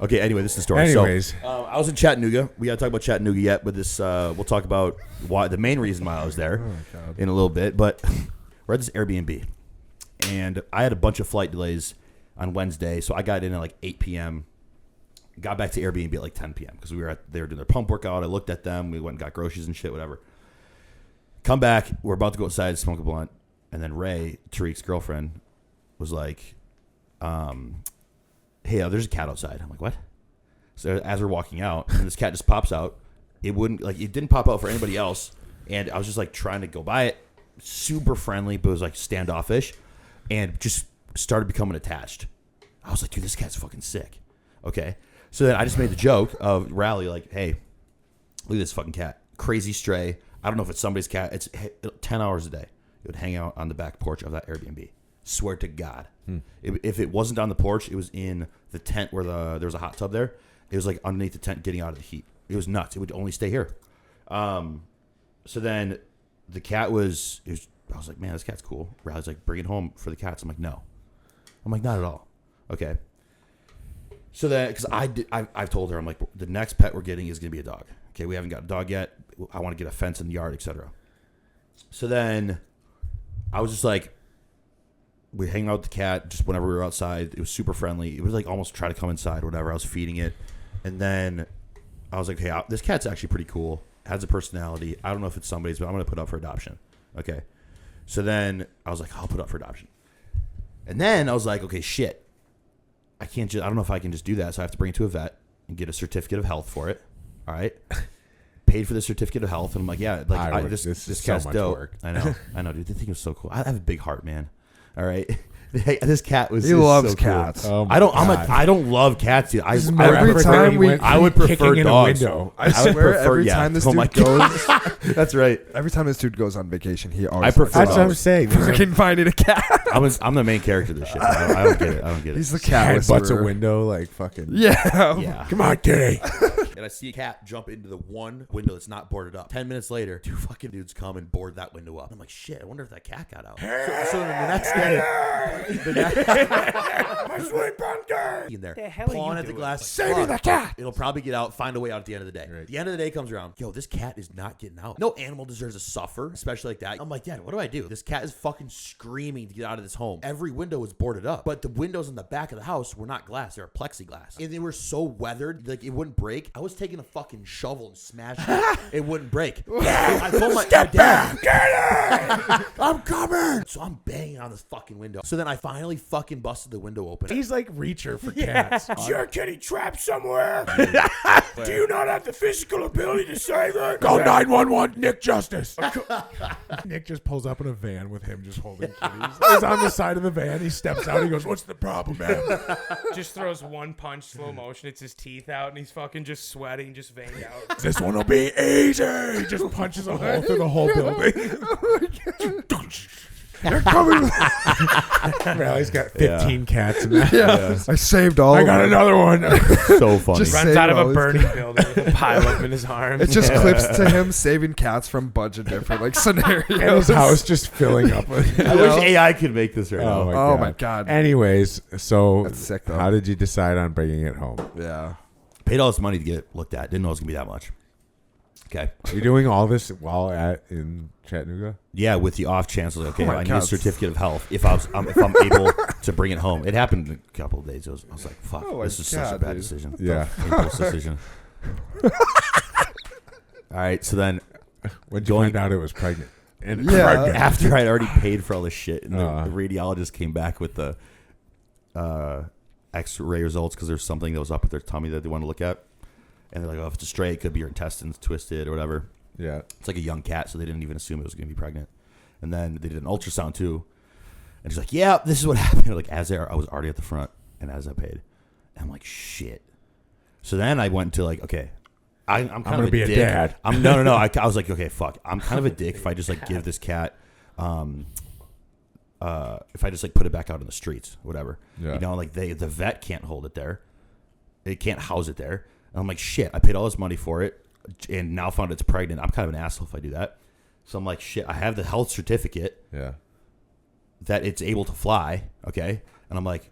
Okay, anyway, this is the story. Anyways, So, I was in Chattanooga. We got to talk about Chattanooga yet, but this we'll talk about why the main reason why I was there in a little bit. But we're at this Airbnb, and I had a bunch of flight delays on Wednesday, so I got in at like 8 p.m. Got back to Airbnb at like 10 p.m. because they were doing their pump workout. I looked at them. We went and got groceries and shit, whatever. Come back. We're about to go outside, smoke a blunt, and then Ray, Tariq's girlfriend, was like, hey, there's a cat outside. I'm like, what? So as we're walking out, and this cat just pops out. It didn't pop out for anybody else. And I was just like trying to go by it. Super friendly, but it was like standoffish. And just started becoming attached. I was like, dude, this cat's fucking sick. Okay. So then I just made the joke of Rally, like, hey, look at this fucking cat. Crazy stray. I don't know if it's somebody's cat. It's 10 hours a day. It would hang out on the back porch of that Airbnb. Swear to God. If it wasn't on the porch, it was in the tent where there was a hot tub there. It was like underneath the tent getting out of the heat. It was nuts. It would only stay here. So then the cat I was like, man, this cat's cool. Riley's like, bring it home for the cats. I'm like, no. I'm like, not at all. Okay. So then, because I've told her, I'm like, the next pet we're getting is going to be a dog. Okay, we haven't got a dog yet. I want to get a fence in the yard, etc. So then I was just like, we hang out with the cat just whenever we were outside. It was super friendly. It was like almost try to come inside or whatever. I was feeding it. And then I was like, hey, this cat's actually pretty cool. Has a personality. I don't know if it's somebody's, but I'm going to put it up for adoption. Okay. So then I was like, I'll put it up for adoption. And then I was like, okay, shit. I don't know if I can just do that. So I have to bring it to a vet and get a certificate of health for it. All right. Paid for the certificate of health. And I'm like, yeah, like this this is cat's so much dope. work. I know, dude. The thing was so cool. I have a big heart, man. All right. This cat was. He loves so cool. cats. Oh I don't. God. I don't love cats. Dude. Every time we- I would prefer dogs. I swear every time this dude goes, That's right. every time this dude goes on vacation, he always. I prefer That's what I'm dogs. saying. fucking finding a cat. I'm the main character of this shit. I don't get it. I don't get it. He's the cat Head butts a whisperer. window like fucking. Yeah. Yeah. Come on, kitty. And I see a cat jump into the one window that's not boarded up. 10 minutes later, 2 fucking dudes come and board that window up. I'm like, shit, I wonder if that cat got out. So then the next day, My sweet pumpkin. in there, The hell are pawing you at the doing? glass. Saving the cat. It'll probably get out, find a way out at the end of the day. Right. The end of the day comes around. Yo, this cat is not getting out. No animal deserves to suffer, especially like that. I'm like, Dad, what do I do? This cat is fucking screaming to get out of this home. Every window was boarded up, but the windows in the back of the house were not glass. They were plexiglass. And they were so weathered, like it wouldn't break. I was taking a fucking shovel and smashing it. It wouldn't break. I told my dad, I'm coming. So I'm banging on this fucking window. So then I finally fucking busted the window open. He's like Reacher for cats. Is your kitty trapped somewhere? Do you not have the physical ability to save it? Call 911, Nick Justice. Nick just pulls up in a van with him just holding kitties. He's on the side of the van. He steps out. He goes, "What's the problem, man?" Just throws one punch, slow motion. It's his teeth out, and he's fucking just sweating, just veined out. This one will be easy. He just punches a hole through the whole building. They're coming. Riley's got 15 cats in that. Yeah. I saved all. I of got them. another one. So funny. Just Runs Save out of all a his burning cats. building with a pile up in his arms. It just clips to him saving cats from a bunch of different like scenarios. And his house just filling up with. I wish AI could make this right Oh, now. Oh my god. Anyways, so That's sick, though. how did you decide on bringing it home? Yeah. Paid all this money to get it looked at. Didn't know it was gonna be that much. Okay. Are you doing all this while in Chattanooga? Yeah, with the off chance, I was like, okay, Oh my I need God. a certificate of health if I'm able to bring it home. It happened in a couple of days. I was like, fuck, Oh my this is such a God, bad dude. decision. Yeah. Impulse decision. All right, so then When did you find out it was pregnant? And Yeah. pregnant. after I'd already paid for all this shit, and the Uh. radiologist came back with the X-ray results because there's something that was up with their tummy that they want to look at, and they're like, oh, if it's a stray, it could be your intestines twisted or whatever. Yeah. It's like a young cat, so they didn't even assume it was going to be pregnant. And then they did an ultrasound too, and she's like, "Yeah, this is what happened." Like I was already at the front, and as I paid, and I'm like, "Shit." So then I went to like, okay, I'm kind gonna of be a dick. dad. No. I was like, okay, fuck. I'm kind of a dick if I just like give this cat, if I just like put it back out in the streets, whatever. Yeah. You know, like the vet can't hold it there, they can't house it there. And I'm like, shit. I paid all this money for it, and now found it's pregnant. I'm kind of an asshole if I do that. So I'm like, shit, I have the health certificate Yeah. that it's able to fly, okay? And I'm like,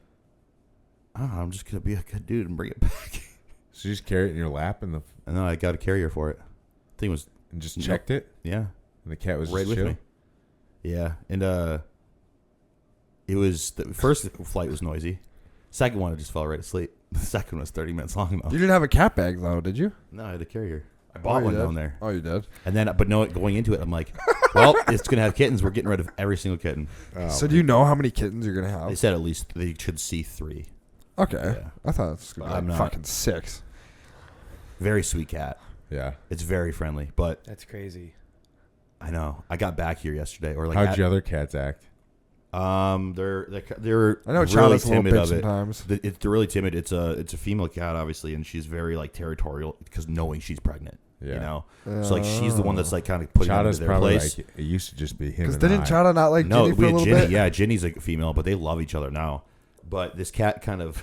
oh, I'm just going to be a good dude and bring it back. So you just carry it in your lap and And then I got a carrier for it. Thing was, just checked it, yeah, and the cat was right just with chill? me. Yeah, and it was, the first flight was noisy. Second one, I just fell right asleep. The second was 30 minutes long, though. You didn't have a cat bag though, did you? No, I had a carrier. I bought one you did? down there. Oh, you did. And then, but no, going into it, I'm like, well, it's going to have kittens. We're getting rid of every single kitten. Oh, So do you know how many kittens you're gonna They have? said at least they should see 3. Okay. Yeah. I thought it was gonna But I'm be like not. fucking 6. Very sweet cat. yeah. It's very friendly, but That's crazy. I know. I got back here yesterday, or like How'd your other cats act? they're I know really Chada's a little timid bitch of it. sometimes. They're really timid. It's a female cat, obviously, and she's very like territorial because knowing she's pregnant. Yeah. You know, so like she's the one that's like kind of putting them Chada's into their probably place. like, it used to just be him. Because And didn't I. Chada not like No, Ginny for we a had little Ginny. bit? Yeah, Ginny's like a female, but they love each other now. But this cat kind of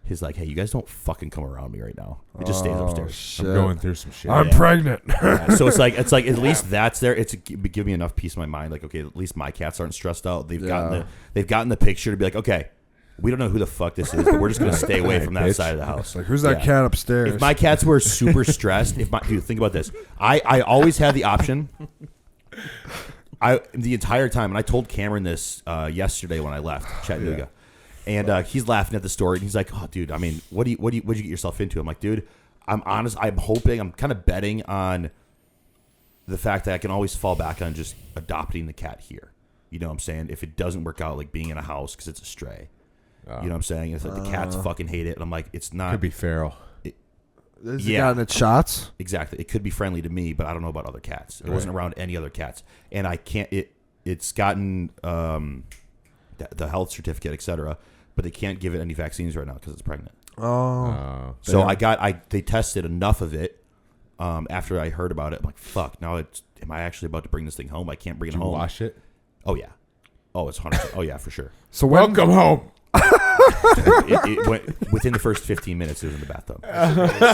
is like, hey, you guys don't fucking come around me right now. It just stays Oh, upstairs. shit. I'm going through some shit. I'm Yeah. pregnant. Yeah, so it's like at least that's there. It's give me enough peace of my mind. Like, okay, at least my cats aren't stressed out. They've gotten the picture to be like, okay, we don't know who the fuck this is, but we're just gonna stay away from that Bitch. side of the house. Like, who's that Yeah. cat upstairs? If my cats were super stressed, dude, think about this. I always had the option. The entire time, and I told Cameron this yesterday when I left Chattanooga, and he's laughing at the story, and he's like, "Oh, dude, I mean, what'd you get yourself into?" I'm like, "Dude, I'm honest. I'm hoping. I'm kind of betting on the fact that I can always fall back on just adopting the cat here. You know what I'm saying? If it doesn't work out, like being in a house because it's a stray." You know what I'm saying? It's like the cats fucking hate it, and I'm like, it's not. Could be feral. Has yeah. it gotten its shots? Exactly. It could be friendly to me, but I don't know about other cats. It wasn't around any other cats. And I can't it's gotten the health certificate, etc. But they can't give it any vaccines right now because it's pregnant. Oh. So they tested enough of it after I heard about it. I'm like, fuck, now am I actually about to bring this thing home? I can't bring it home. Wash it? Oh, yeah. Oh, it's 100%. Oh, yeah, for sure. So welcome home. It went within the first 15 minutes. It was in the bathtub. I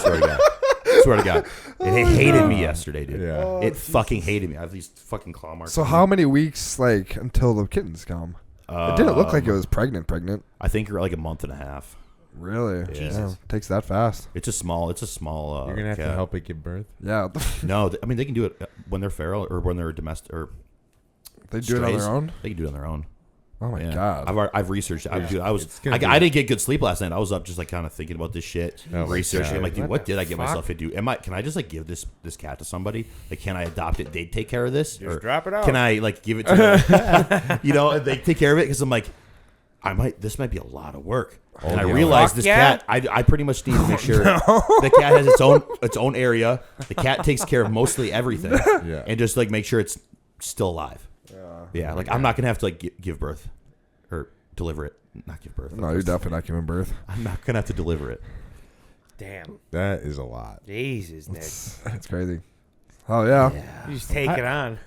swear to God. It hated me yesterday, dude. Yeah. It fucking hated me. I have these fucking claw marks. So how many weeks until the kittens come? It didn't look like it was pregnant. I think you're like a month and a half. Really? Jesus. Yeah, takes that fast. It's a small. You're gonna have to help it give birth. Yeah. No, I mean they can do it when they're feral or when they're domestic or they do it on their own. They can do it on their own. Oh my god! I've researched. I didn't get good sleep last night. I was up just like kind of thinking about this shit, researching. I'm like, dude, what did I get myself into? Can I just like give this cat to somebody? Like, can I adopt it? They take care of this, just drop it out. Can I like give it to them? They take care of it because I'm like, this might be a lot of work. And I realized this cat, I pretty much need to make sure the cat has its own area. The cat takes care of mostly everything, and just like make sure it's still alive. Yeah, like I'm not gonna have to like give birth or deliver it. Not give birth. No, you're definitely not giving birth. I'm not gonna have to deliver it. Damn. That is a lot. Jesus, Nick. That's crazy. Oh yeah. You just take it on.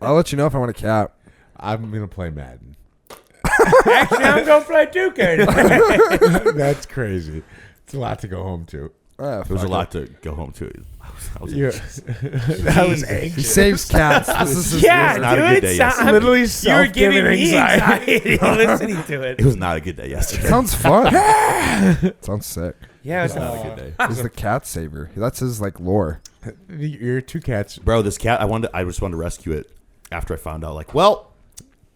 I'll let you know if I want a cat. I'm gonna play Madden. Actually, I'm gonna play 2K. That's crazy. It's a lot to go home to. There's a lot to go home to. I was anxious. He saves cats. This is not a good day yesterday. Literally You're giving me anxiety listening to it. It was not a good day yesterday. Sounds fun. Sounds sick. Yeah, It's not a good day. He's the cat saver. That's his like lore. Your two cats. Bro, this cat, I just wanted to rescue it after I found out. Like, well,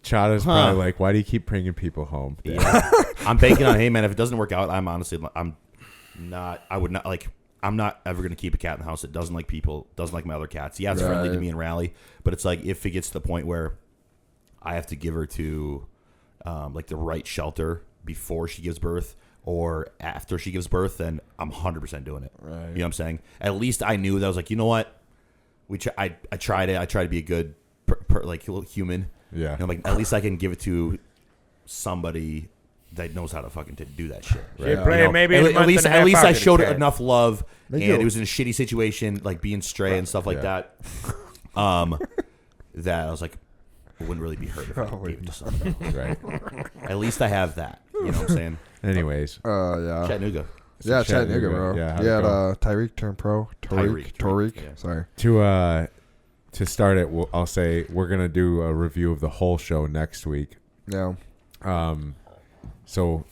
Chada's probably like, why do you keep bringing people home? Yeah. I'm banking on, hey man, if it doesn't work out, I'm not ever going to keep a cat in the house that doesn't like people, doesn't like my other cats. Yeah, it's friendly to me and Rally, but it's like if it gets to the point where I have to give her to like the right shelter before she gives birth or after she gives birth, then I'm 100% doing it. Right. You know what I'm saying? At least I knew that I was like, you know what? I tried it. I tried to be a good like little human. Yeah. I'm like, at least I can give it to somebody that knows how to fucking do that shit. Right? At least I showed it cat. enough love, and it was in a shitty situation, like being stray and stuff like that. That I was like, it wouldn't really be hurt if I gave it to somebody. Right. At least I have that. You know what I'm saying? Anyways. Yeah. Chattanooga. Yeah, Chattanooga, bro. Yeah, Tyreek turned pro. Tariq. Yeah. Sorry. To start it, I'll say we're gonna do a review of the whole show next week. Yeah. So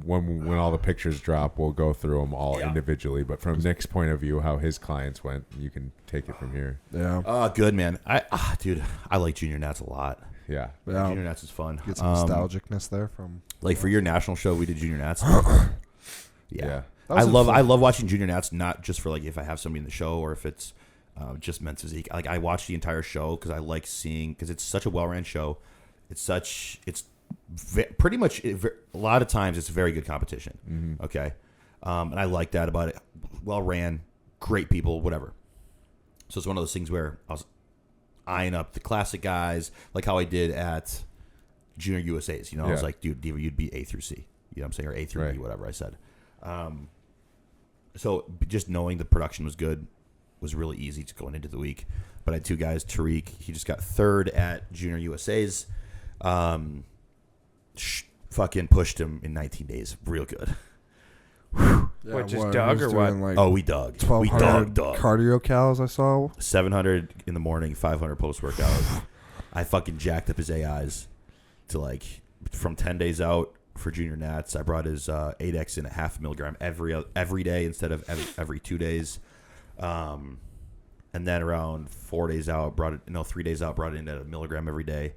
when all the pictures drop, we'll go through them all individually. But from Nick's point of view, how his clients went, you can take it from here. Yeah. Good man. Dude, I like Junior Nats a lot. Yeah. Junior Nats is fun. Get some nostalgicness there from. Like for your national show, we did Junior Nats. Yeah. I love watching Junior Nats, not just for like if I have somebody in the show or if it's just men's physique. Like I watch the entire show because I like seeing, because it's such a well-ran show. Pretty much a lot of times it's very good competition. Mm-hmm. Okay. And I like that about it. Well-ran, great people, whatever. So it's one of those things where I was eyeing up the classic guys, like how I did at Junior USA's. I was like, dude, Diva, you'd be A through C. You know what I'm saying? Or A through B, whatever I said. So just knowing the production was good was really easy to going into the week. But I had two guys, Tariq, he just got third at Junior USA's. Fucking pushed him in 19 days. Real good. Yeah, what, just dug or what? Like we dug. 1,200 cardio cals I saw. 700 in the morning, 500 post-workout. I fucking jacked up his AIs to like from 10 days out for Junior Nats. I brought his 8X in a 0.5 milligram every day instead of every 2 days. And then around 4 days out, 3 days out, brought it in at 1 milligram every day.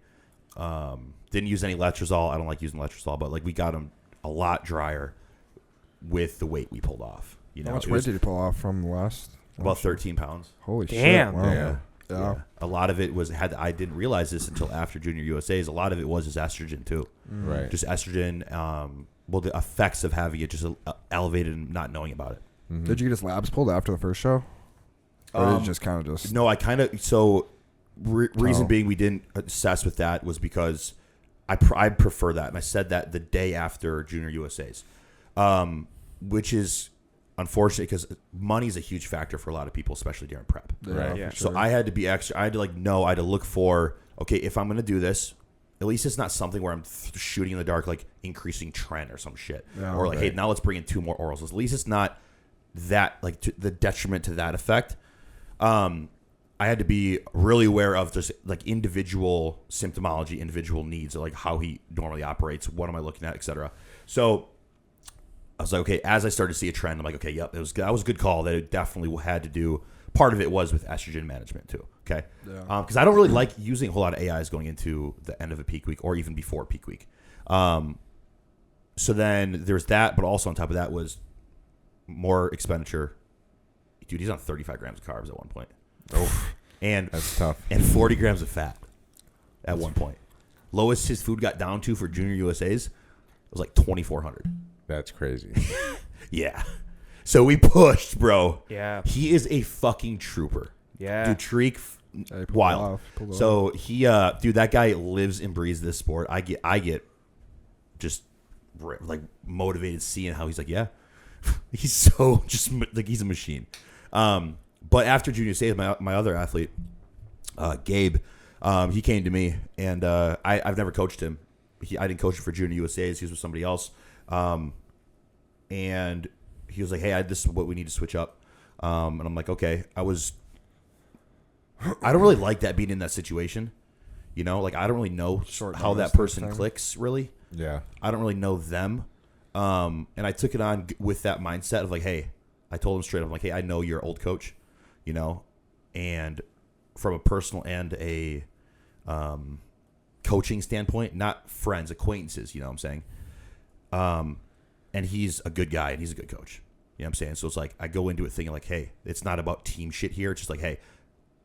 Didn't use any letrozole. I don't like using letrozole, but like we got him a lot drier with the weight we pulled off. How much weight did you pull off from the last? About 13 pounds. Holy Damn. shit! Wow. Yeah. Yeah. A lot of it was I didn't realize this until after Junior USA's. A lot of it was his estrogen too. Right. Just estrogen. The effects of having it just elevated and not knowing about it. Mm-hmm. Did you get his labs pulled after the first show? Or did you just kind of just? No, I kind of. So reason being we didn't assess with that was because I prefer that. And I said that the day after Junior USA's, which is unfortunate because money is a huge factor for a lot of people, especially during prep. Right. Yeah. So I had to be extra. I had to I had to look for, okay, if I'm going to do this, at least it's not something where I'm shooting in the dark, like increasing trend or some shit. Yeah, or like, right. hey, now let's bring in 2 more orals. At least it's not that, like, to the detriment to that effect. I had to be really aware of just like individual symptomology, individual needs, like how he normally operates, what am I looking at, etc. So I was like, okay, as I started to see a trend, I'm like, okay, yep, that was a good call. That it definitely had to do. Part of it was with estrogen management too. Okay, because I don't really like using a whole lot of AIs going into the end of a peak week or even before peak week. So then there's that, but also on top of that was more expenditure. Dude, he's on 35 grams of carbs at one point. Oh, and that's tough. And 40 grams of fat at one point. Lowest his food got down to for Junior USA's was like 2,400. That's crazy. Yeah. So we pushed, bro. Yeah. He is a fucking trooper. Yeah. Dude, Tariq, wild. So he, dude, that guy lives and breathes this sport. I get just like motivated seeing how he's like, yeah, he's so just like he's a machine. But after Junior USA's, my other athlete, Gabe, he came to me and I've never coached him. I didn't coach him for Junior USA's. He was with somebody else. And he was like, hey, this is what we need to switch up. And I'm like, okay. I don't really like that being in that situation. You know, like I don't really know how that person clicks really. Yeah. I don't really know them. And I took it on with that mindset of like, hey, I told him straight up, I'm like, hey, I know you're an old coach, you know, and from a personal and a coaching standpoint, not friends, acquaintances, you know what I'm saying? And he's a good guy and he's a good coach. You know what I'm saying? So it's like I go into it thinking like, hey, it's not about team shit here. It's just like, hey,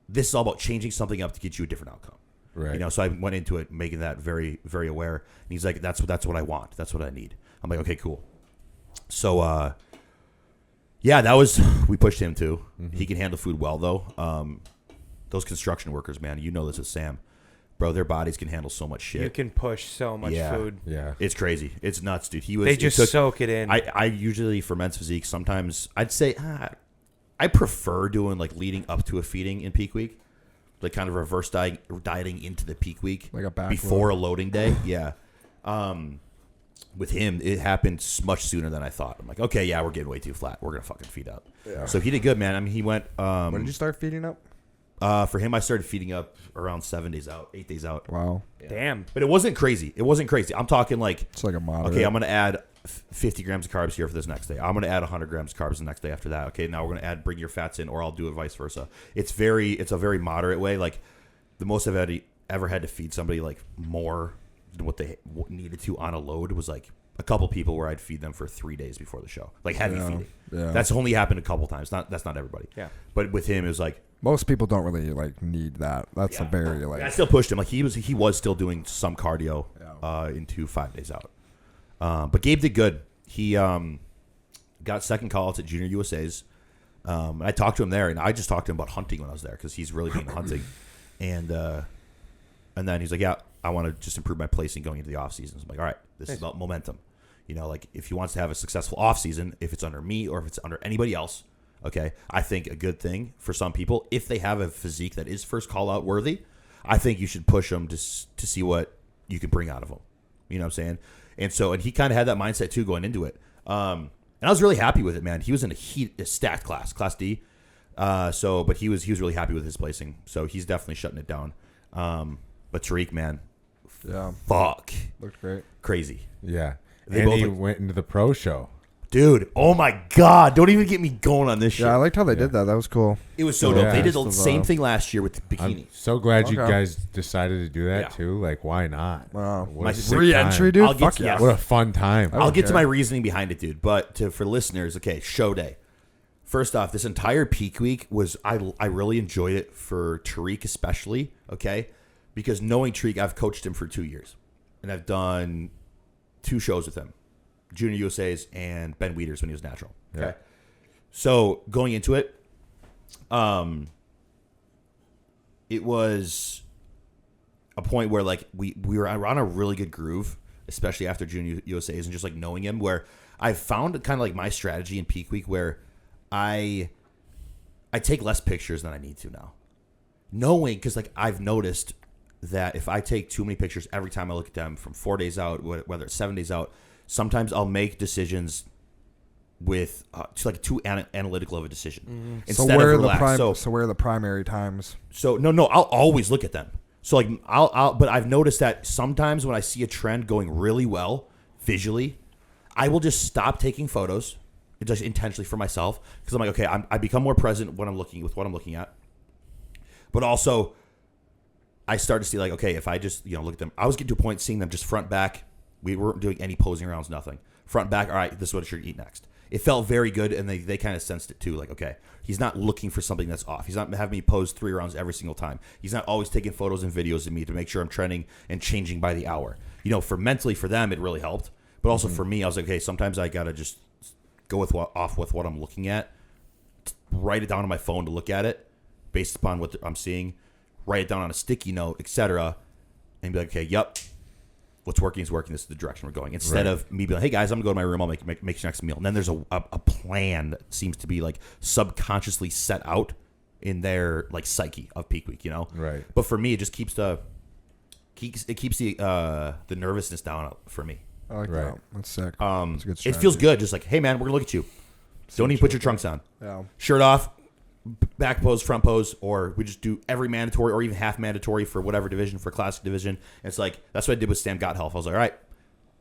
this is all about changing something up to get you a different outcome. Right. You know, so I went into it making that very, very aware. And he's like, that's what I want. That's what I need. I'm like, okay, cool. So, yeah, we pushed him too. Mm-hmm. He can handle food well though. Those construction workers, man, you know this is Sam. Bro, their bodies can handle so much shit. You can push so much food. Yeah. It's crazy. It's nuts, dude. They just soak it in. I usually, for men's physique, sometimes I'd say I prefer doing like leading up to a feeding in peak week. Like kind of reverse dieting into the peak week. Like a back before load. a loading day. Yeah. With him, it happened much sooner than I thought. I'm like, okay, yeah, we're getting way too flat. We're going to fucking feed up. Yeah. So he did good, man. I mean, he went... when did you start feeding up? For him, I started feeding up around 8 days out. Wow. Yeah. Damn. But it wasn't crazy. I'm talking like... It's like a moderate. Okay, I'm going to add 50 grams of carbs here for this next day. I'm going to add 100 grams of carbs the next day after that. Okay, now we're going to bring your fats in, or I'll do it vice versa. It's a very moderate way. Like, the most I've ever had to feed somebody, like, more than what they needed to on a load was, like, a couple people where I'd feed them for 3 days before the show. Like, heavy feeding. Yeah. That's only happened a couple times. That's not everybody. Yeah. But with him, it was like... Most people don't really, like, need that. That's a very, like... I still pushed him. Like, he was still doing some cardio into 5 days out. But Gabe did good. He got second call-outs at Junior USA's. I talked to him there, and I just talked to him about hunting when I was there because he's really been hunting. And then he's like, yeah, I want to just improve my placing going into the off-season. So I'm like, all right, this is about momentum. You know, like if he wants to have a successful off-season, if it's under me or if it's under anybody else, okay, I think a good thing for some people, if they have a physique that is first call-out worthy, I think you should push them to see what you can bring out of them. You know what I'm saying? And he kind of had that mindset too going into it. And I was really happy with it, man. He was in a stacked class D. But he was really happy with his placing. So he's definitely shutting it down. But Tariq, man, fuck, looked great, crazy. Yeah, and he went into the pro show. Dude, oh my God. Don't even get me going on this shit. Yeah, I liked how they did that. That was cool. It was so dope. They did the same thing last year with the bikini. I'm so glad you guys decided to do that too. Like, why not? Wow. My re-entry, dude? Fuck yeah. What a fun time. I'll get to my reasoning behind it, dude. But for listeners, okay, show day. First off, this entire peak week was, I really enjoyed it for Tariq especially, okay? Because knowing Tariq, I've coached him for 2 years. And I've done 2 shows with him. Junior USA's and Ben Weeders when he was natural. Okay. Yeah. So going into it, it was a point where like we were on a really good groove, especially after Junior USA's and just like knowing him, where I found kind of like my strategy in peak week where I take less pictures than I need to now, knowing because like I've noticed that if I take too many pictures every time I look at them from 4 days out, whether it's 7 days out, sometimes I'll make decisions with too analytical of a decision instead of relaxed. So where are the primary times? So no, I'll always look at them. So like but I've noticed that sometimes when I see a trend going really well visually, I will just stop taking photos, just intentionally for myself, because I'm like, okay, I become more present when I'm looking with what I'm looking at. But also, I start to see like, okay, if I just look at them, I was getting to a point seeing them just front back. We weren't doing any posing rounds, nothing. Front back. All right, this is what I should eat next. It felt very good, and they kind of sensed it too. Like, okay, he's not looking for something that's off. He's not having me pose 3 rounds every single time. He's not always taking photos and videos of me to make sure I'm trending and changing by the hour. For mentally for them, it really helped. But also for me, I was like, okay, sometimes I gotta just go off with what I'm looking at. Write it down on my phone to look at it based upon what I'm seeing. Write it down on a sticky note, etc., and be like, okay, yep. What's working is working. This is the direction we're going. Instead of me being like, hey, guys, I'm going to go to my room. I'll make your next meal. And then there's a plan that seems to be like subconsciously set out in their like psyche of peak week, Right. But for me, it just keeps the nervousness down for me. I like Right. that. That's sick. It That's a good strategy. feels good. Just like, hey, man, we're going to look at you. Don't even put your trunks on. Yeah. Shirt off, back pose, front pose, or we just do every mandatory or even half mandatory for whatever division, for classic division. And it's like, that's what I did with Stam Got Health. I was like, all right,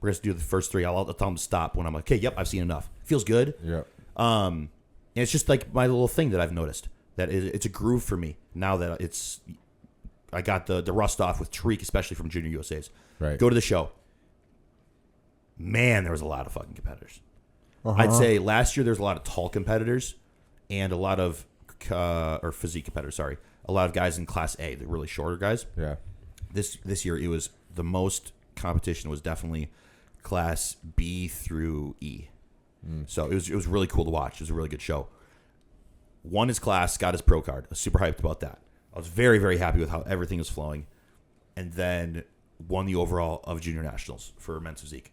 we're going to do the first 3. I'll tell them to stop when I'm like, okay, yep, I've seen enough. Feels good. Yeah. And it's just like my little thing that I've noticed that it's a groove for me now that I got the rust off with Tariq, especially from Junior USA's. Right. Go to the show. Man, there was a lot of fucking competitors. Uh-huh. I'd say last year there's a lot of tall competitors and a lot of or physique competitors. Sorry, a lot of guys in Class A, the really shorter guys. Yeah. This year it was the most competition was definitely Class B through E. So it was really cool to watch. It was a really good show. Won his class, got his pro card. I was super hyped about that. I was very, very happy with how everything was flowing. And then won the overall of Junior Nationals for men's physique.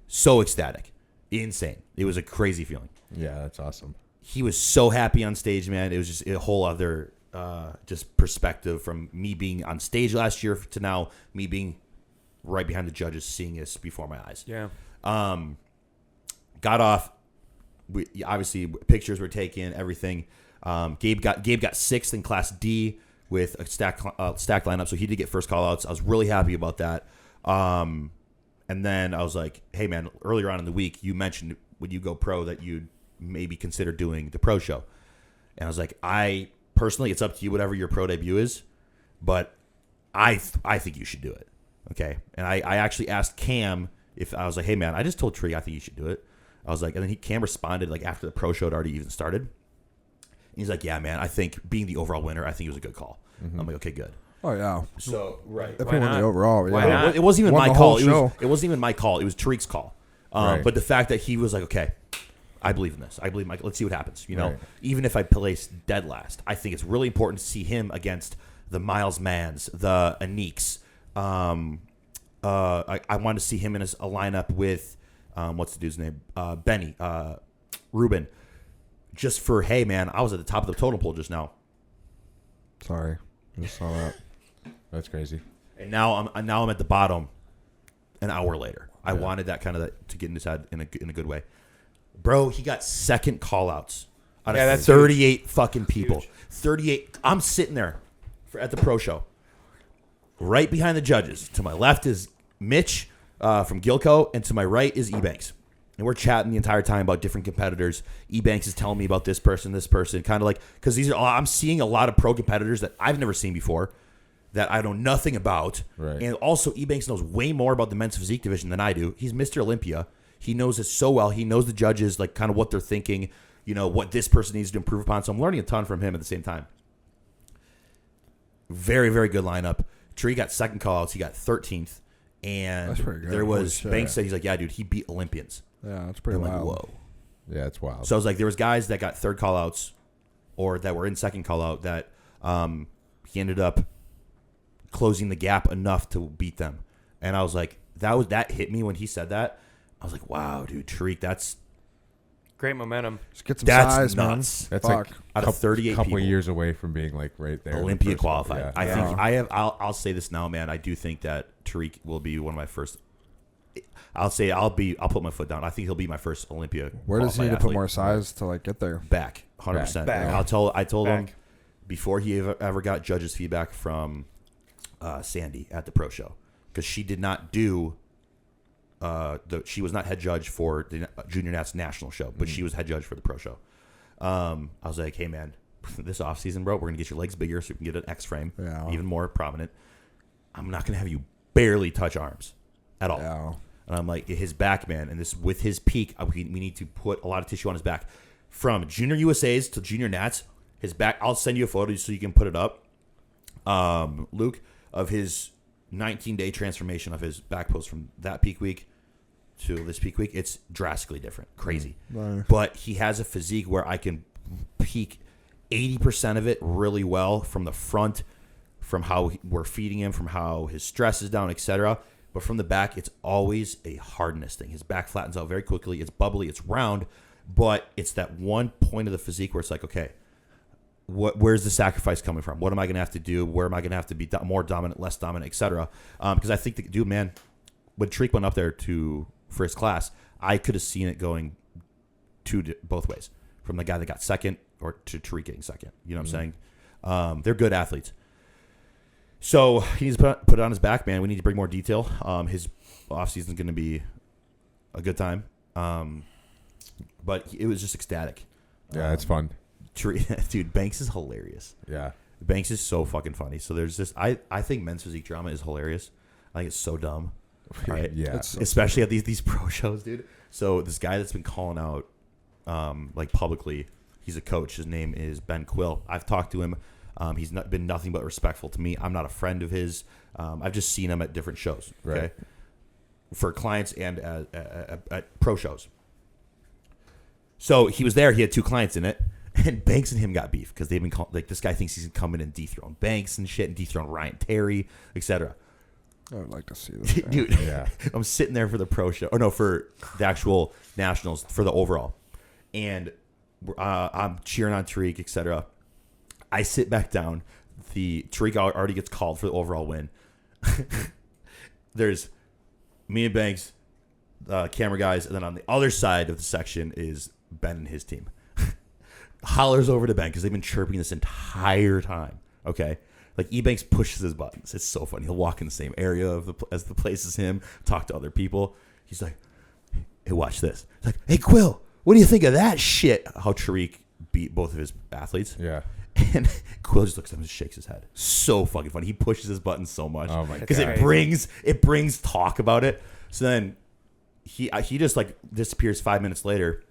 So ecstatic. Insane. It was a crazy feeling. Yeah, that's awesome. He was so happy on stage, man. It was just a whole other just perspective from me being on stage last year to now me being right behind the judges, seeing this before my eyes. Yeah. Got off. Obviously, pictures were taken, everything. Gabe got 6th in Class D with a stacked lineup, so he did get first call-outs. I was really happy about that. And then I was like, hey, man, earlier on in the week, you mentioned when you go pro that you'd maybe consider doing the pro show. And I was like, I personally, it's up to you, whatever your pro debut is, but I think you should do it. Okay. And I actually asked Cam if I was like, hey, man, I just told Tree I think you should do it. I was like, and then Cam responded like after the pro show had already even started. And he's like, yeah, man, I think being the overall winner, I think it was a good call. I'm like, okay, good. Oh yeah. So right. If we won the overall, yeah. Why not? It wasn't even Won my the whole call. show. It wasn't even my call. It was Tariq's call. Right. But the fact that he was like, okay, I believe in this. I believe Mike. Let's see what happens. Right. Even if I place dead last, I think it's really important to see him against the Miles Manns, the Aniques. I wanted to see him in a lineup with what's the dude's name? Benny, Ruben. Just for, hey man, I was at the top of the totem pole just now, Sorry, I just saw that. That's crazy. and now I'm at the bottom. An hour later, I wanted that kind of to get in his head in a good way. Bro, he got second call-outs out of that's 38 fucking people. Huge. 38. I'm sitting there at the pro show, right behind the judges. To my left is Mitch from Gilco, and to my right is Ebanks. And we're chatting the entire time about different competitors. Ebanks is telling me about this person, kind of like, because I'm seeing a lot of pro competitors that I've never seen before, that I know nothing about. Right. And also, Ebanks knows way more about the men's physique division than I do. He's Mr. Olympia. He knows it so well. He knows the judges, like kind of what they're thinking, what this person needs to improve upon. So I'm learning a ton from him at the same time. Very, very good lineup. Tree got second call-outs. He got 13th. And That's pretty good. there was, Holy shit. Banks said, he's like, yeah, dude, he beat Olympians. Yeah, that's pretty I'm like, wild. whoa. Yeah, it's wild. So I was like, there was guys that got third call-outs or that were in second call-out that he ended up closing the gap enough to beat them. And I was like, that hit me when he said that. I was like, wow, dude, Tariq, that's Great momentum. Just get some That's size, nuts. man. That's Fuck. like out of 38 couple people, years away from being like right there. Olympia First one. qualified. Yeah. I'll say this now, man. I do think that Tariq will be one of my first. I'll put my foot down. I think he'll be my first Olympia. Where does he need to put athlete. more size to like get there? Back, 100%. Back. I told him Back. before he ever got judges' feedback from Sandy at the pro show, because she did not do. She was not head judge for the Junior Nats national show, but she was head judge for the pro show. I was like, hey man, this off season, bro, we're gonna get your legs bigger so you can get an X frame, even more prominent. I'm not gonna have you barely touch arms at all. Yeah. And I'm like, his back, man, and this with his peak, we need to put a lot of tissue on his back. From Junior USA's to Junior Nats, his back. I'll send you a photo so you can put it up, Luke, of his 19-day transformation of his back post from that peak week to this peak week. It's drastically different, crazy. Right. But he has a physique where I can peak 80% of it really well from the front, from how we're feeding him, from how his stress is down, etc. But from the back, it's always a hardness thing. His back flattens out very quickly. It's bubbly, it's round, but it's that one point of the physique where it's like, okay, where's the sacrifice coming from? What am I going to have to do? Where am I going to have to be more dominant, less dominant, etc.? Because I think, dude, man, when Tariq went up there for his class, I could have seen it going both ways, from the guy that got second or to Tariq getting second. You know what I'm saying? They're good athletes. So he needs to put it on his back, man. We need to bring more detail. His offseason is going to be a good time. But it was just ecstatic. Yeah, it's fun. Dude, Banks is hilarious. Yeah. Banks is so fucking funny. So there's this. I think men's physique drama is hilarious. I think it's so dumb. Right? Yeah. It's so Especially at these pro shows, dude. So this guy that's been calling out like publicly, he's a coach. His name is Ben Quill. I've talked to him. He's been nothing but respectful to me. I'm not a friend of his. I've just seen him at different shows. Okay, Right. For clients and at pro shows. So he was there. He had two clients in it, and Banks and him got beef because they've been like, this guy thinks he's gonna come in and dethrone Banks and shit, and dethrone Ryan Terry, etc. I would like to see this. man. Dude, Yeah. I'm sitting there for the pro show. Or no, for the actual nationals, for the overall. And I'm cheering on Tariq, etc. I sit back down. The Tariq already gets called for the overall win. There's me and Banks, camera guys, and then on the other side of the section is Ben and his team. Hollers over to Ben because they've been chirping this entire time. Okay, like E-Banks pushes his buttons. It's so funny. He'll walk in the same area as the place as him, talk to other people. He's like, "Hey, watch this." He's like, "Hey, Quill, what do you think of that shit?" How Tariq beat both of his athletes. Yeah. And Quill just looks at him and shakes his head. So fucking funny. He pushes his buttons so much. Oh my Because God. it brings talk about it. So then he just like disappears 5 minutes later.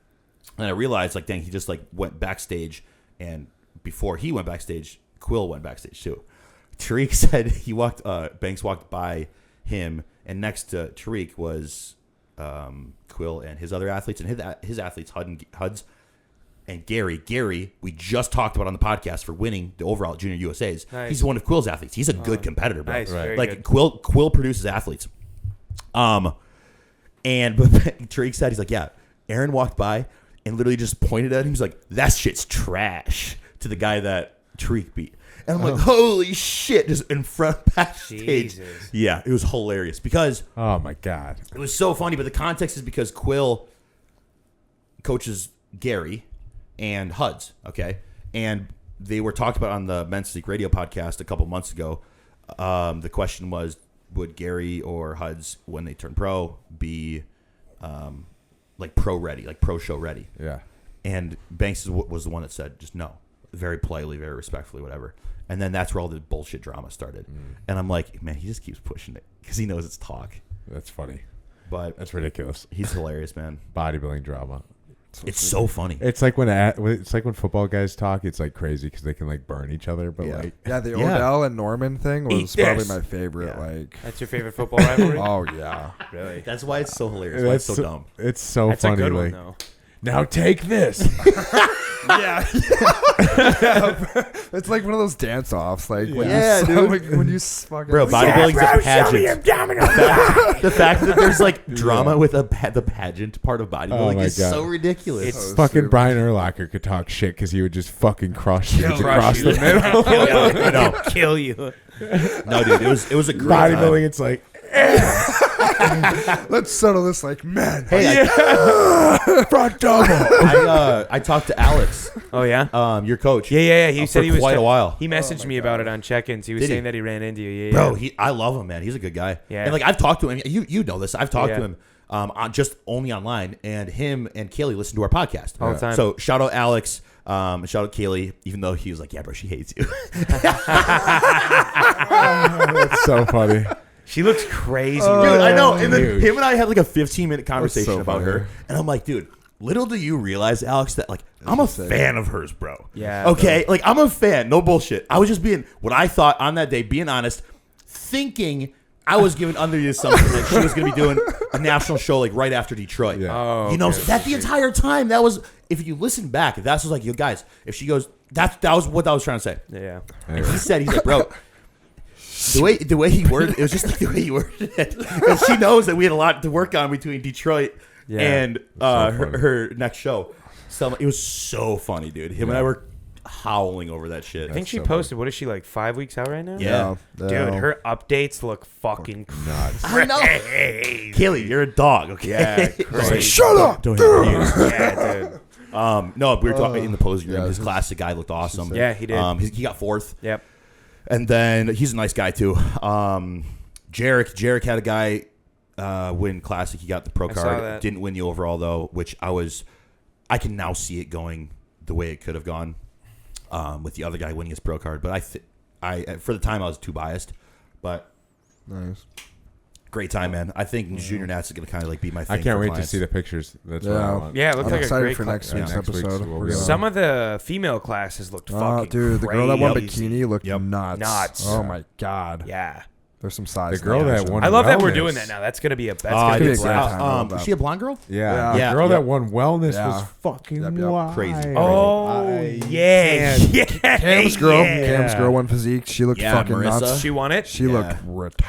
And I realized like, dang, he just like went backstage. And before he went backstage, Quill went backstage too. Tariq said Banks walked by him, and next to Tariq was Quill and his other athletes, and his athletes, Huds and Gary, we just talked about on the podcast for winning the overall Junior USA's. Nice. He's one of Quill's athletes. He's a good competitor, bro. Nice, very like good. Quill produces athletes. But Tariq said, he's like, yeah, Aaron walked by and literally just pointed at him. He's like, that shit's trash, to the guy that Tariq beat. And I'm like, holy shit, just in front backstage. Jesus. Yeah, it was hilarious because Oh my God. it was so funny, but the context is because Quill coaches Gary and Huds, okay? And they were talked about on the Men's Physique Radio podcast a couple months ago. The question was, would Gary or Huds, when they turn pro, be like pro ready, like pro show ready? Yeah. And Banks was the one that said just no, very politely, very respectfully, whatever. And then that's where all the bullshit drama started. And I'm like, man, he just keeps pushing it because he knows it's talk. That's funny. But That's ridiculous. he's hilarious, man. Bodybuilding drama. It's so funny. It's like when football guys talk, it's like crazy because they can like burn each other. But like, Yeah, the Yeah. Odell and Norman thing was Eat probably this. my favorite. Yeah. Like, That's your favorite football rivalry? oh yeah, Really? That's why it's so hilarious. Why it's so dumb. It's so That's a funny. good one, Like, though. Now take this. Yeah. It's like one of those dance offs. Like, when Yeah, you, dude. like, when you fucking. Bro, bodybuilding's a Bro, show me your pageant. abdominals. The fact that there's like drama with the pageant part of Oh bodybuilding my is God. so ridiculous. It's Fucking Brian Urlacher could talk shit because he would just fucking crush you across the middle. I know. Kill you. No, dude, it was a great Bodybuilding, time. it's like, Let's settle this like men. Hey, front double. I talked to Alex, Oh yeah. your coach. Yeah. He said for he was quite a while. He messaged me about it on check-ins. He was Did he? saying that he ran into you. Yeah. Bro, I love him, man. He's a good guy. Yeah. And like I've talked to him. You know this. I've talked Yeah. to him on just only online, and him and Kaylee listen to our podcast All the time. So shout out Alex. Shout out Kaylee. Even though he was like, yeah, bro, she hates you. That's so funny. She looks crazy. Dude, I know. And then Huge. him and I had like a 15-minute conversation so about funny. her, and I'm like, dude. Little do you realize, Alex, that like I'm a fan of hers, bro. Yeah, Okay, like I'm a fan. No bullshit. I was just being what I thought on that day, being honest, thinking I was given under the assumption that she was going to be doing a national show like right after Detroit. Yeah. Oh, You know, okay. that the entire time that was. If you listen back, if that's was like, you guys, if she goes, that was what I was trying to say. Yeah. And he's like, bro. The way he worded it was just like the way he worded it. And she knows that we had a lot to work on between Detroit Yeah. and funny. her next show. So it was so funny, dude. Him and I were howling over that shit. I think she so posted. What is she like? 5 weeks out right now? Yeah. Dude, her updates look fucking Nuts. I know. crazy. Kaylee, you're a dog, okay? Yeah, crazy. Shut up. Don't hit me. Yeah, dude. No, we were talking in the posing room. yeah, His his- classic guy looked awesome. Yeah, he did. He got fourth. Yep. And then he's a nice guy too. Jarek had a guy win classic. He got the pro I saw card. that. Didn't win the overall though, which I can now see it going the way it could have gone with the other guy winning his pro card. But I for the time I was too biased. But Nice. great time, man. I think Junior Nats is gonna kind of like be my thing. I can't for wait clients. to see the pictures. That's what I Yeah. want. Yeah, it looked I'm like a excited great for class. next week's next week's episode. will We're be gonna- Some of the female classes looked Oh, fucking dude, the girl that won crazy. bikini looked Yep. nuts. Oh my god. Yeah. There's some size. The girl there. that won I love that we're wellness. doing that now. That's gonna be a. That's I gonna be be a a great blast. time. I love is that. she a blonde girl? Yeah. Yeah. The girl Yep. that won wellness Yeah. was fucking Yep, yep. wild. Crazy. Oh yeah, yeah. Cam's girl. Yeah. Cam's girl won physique. She looked Yeah, fucking Marissa. nuts. She won it. She Yeah. looked retarded.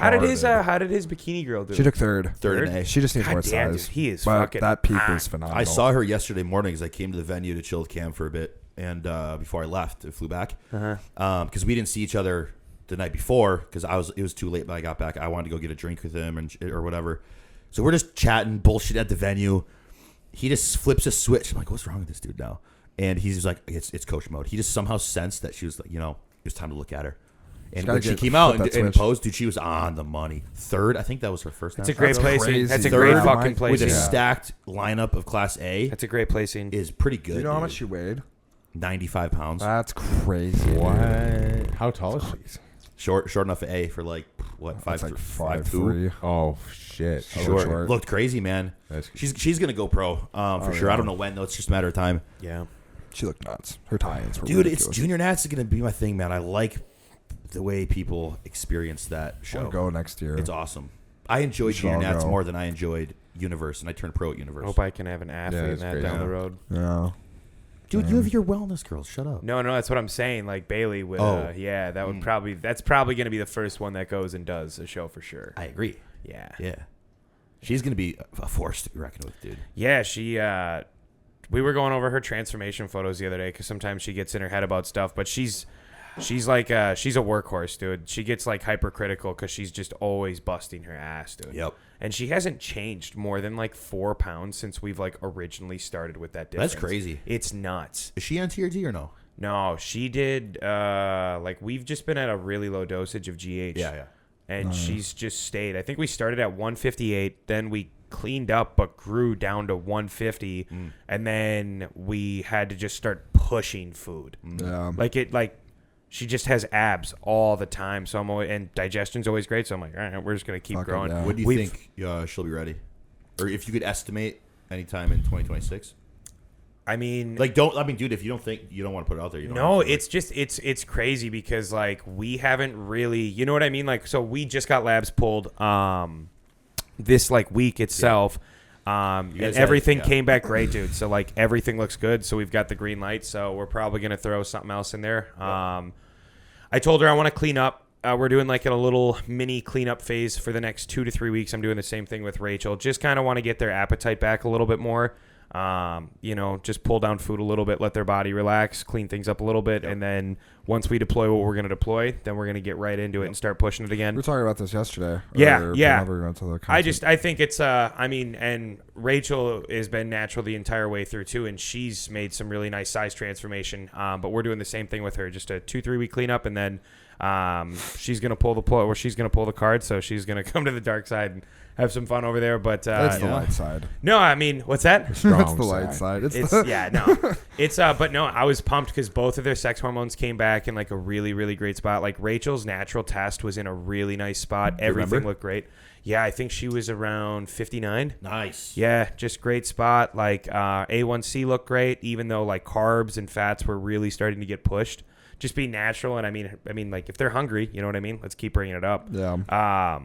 How did his bikini girl do? She took third. Third in A. She just needs God more damn, size. dude, he is but fucking that peak was phenomenal. I saw her yesterday morning as I came to the venue to chill with Cam for a bit, and before I left, I flew back because we didn't see each other the night before because it was too late when I got back. I wanted to go get a drink with him or whatever, so we're just chatting bullshit at the venue. He just flips a switch. I'm like, what's wrong with this dude now? And he's just like, it's coach mode. He just somehow sensed that she was like, it was time to look at her. And gotta when she get- came out flip and that switch. posed, dude, she was on the money. Third, I think that was her first. That's a national great title. placing. crazy. That's a Third great with fucking with placing. a stacked lineup of Class A. That's a great placing. Is pretty good. Do you know how dude. much she weighed? 95 pounds. That's crazy. What? dude. How tall is she? Short enough for A for like what That's like 5'2". 5'3". Oh shit. Short. Looked crazy, man. That's- She's gonna go pro for sure. yeah. I don't know when though. It's just a matter of time. Yeah. She looked nuts. Her tie-ins were Dude, ridiculous. it's Junior Nats is gonna be my thing, man. I like the way people experience that I show. wanna go next year. It's awesome. I enjoyed should Junior all Nats go. more than I enjoyed Universe, and I turned pro at I Universe. hope I can have an athlete in that's that great. down Yeah. the road. Yeah. Dude, you have your wellness girls. Shut up. No, that's what I'm saying. Like Bailey would. Oh. Yeah, that would probably. That's probably gonna be the first one that goes and does a show for sure. I agree. Yeah. Yeah. She's gonna be a force to be reckoned with, dude. Yeah, she. We were going over her transformation photos the other day because sometimes she gets in her head about stuff, but she's like she's a workhorse, dude. She gets like hypercritical because she's just always busting her ass, dude. Yep. And she hasn't changed more than like 4 pounds since we've like originally started with that difference. That's crazy. It's nuts. Is she on TRT or no? No, she did. Like we've just been at a really low dosage of GH. Yeah. And she's just stayed. I think we started at 158, then we cleaned up but grew down to 150, and then we had to just start pushing food. Yeah. Like she just has abs all the time. So I'm always, and digestion's always great. So I'm like, all right, we're just gonna keep Fuck it, growing. yeah. When do you We've- think she'll be ready? Or if you could estimate anytime in 2026? I mean, Like, dude, if you don't think, you don't want to put it out there. You don't no, have to, it's just it's crazy because like we haven't really, you know what I mean? Like, so we just got labs pulled this like week itself. And everything came back great, dude. So like everything looks good. So we've got the green light. So we're probably gonna throw something else in there. I told her I want to clean up. We're doing like a little mini cleanup phase for the next 2 to 3 weeks. I'm doing the same thing with Rachel. Just kind of want to get their appetite back a little bit more. Just pull down food a little bit, let their body relax, clean things up a little bit, and then once we deploy what we're going to deploy, then we're going to get right into it and start pushing it again. We were talking about this yesterday. Yeah. I think it's and Rachel has been natural the entire way through too, and she's made some really nice size transformation. But we're doing the same thing with her, just a 2-3 week cleanup, and then she's gonna pull the card, so she's gonna come to the dark side and have some fun over there. But that's the light side. No, I mean, what's that? That's the light side. But no, I was pumped because both of their sex hormones came back in like a really, really great spot. Like Rachel's natural test was in a really nice spot. Everything looked great. Yeah, I think she was around 59. Nice. Yeah, just great spot. Like A1C looked great, even though like carbs and fats were really starting to get pushed. Just be natural, and I mean, like if they're hungry, you know what I mean. Let's keep bringing it up. Yeah.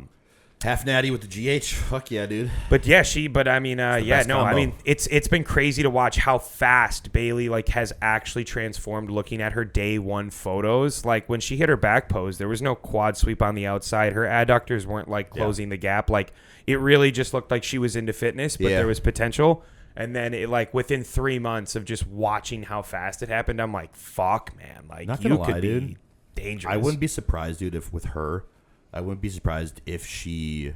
Half natty with the GH. Fuck yeah, dude. But yeah, I mean, it's been crazy to watch how fast Bailey like has actually transformed. Looking at her day one photos, like when she hit her back pose, there was no quad sweep on the outside. Her adductors weren't like closing the gap. Like it really just looked like she was into fitness, but there was potential. And then it like within 3 months of just watching how fast it happened, I'm like, fuck, man. Like not gonna lie, could dude. be dangerous. I wouldn't be surprised, dude, I wouldn't be surprised if she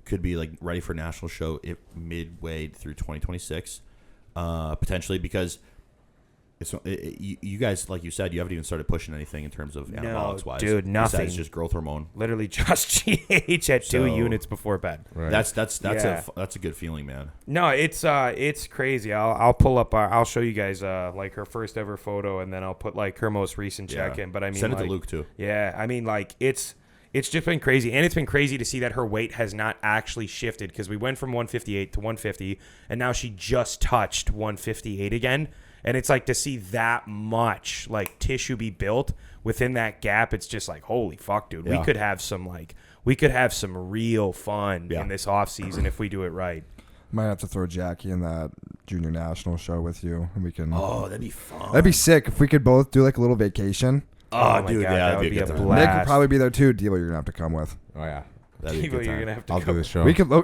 could be like ready for a national show midway through 2026, potentially, because you guys, like you said, you haven't even started pushing anything in terms of anabolics wise. Dude, nothing. Besides just growth hormone. Literally just GH at 2 units before bed. Right. That's a good feeling, man. No, it's crazy. I'll pull up. I'll show you guys like her first ever photo, and then I'll put like her most recent check in. But I mean, send it to Luke too. Yeah, I mean, like it's just been crazy, and it's been crazy to see that her weight has not actually shifted because we went from 158 to 150, and now she just touched 158 again. And it's like to see that much like tissue be built within that gap. It's just like, holy fuck, dude. Yeah. We could have some real fun in this off season if we do it right. Might have to throw Jackie in that junior national show with you, and we can. Oh, that'd be fun. That'd be sick if we could both do like a little vacation. Oh dude, God, that would be a blast. Nick would probably be there too. Devo, you're gonna have to come with. Oh yeah, Devo, you're gonna have to. I'll do the show. We could. Well,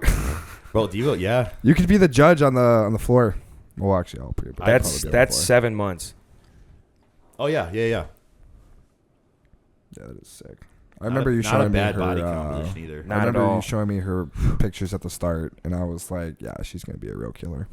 Devo, yeah. You could be the judge on the floor. Well, actually, I'll put it. That's 7 months. Oh yeah. Yeah, that is sick. I remember you showing me her. I remember you showing me her pictures at the start, and I was like, "Yeah, she's gonna be a real killer."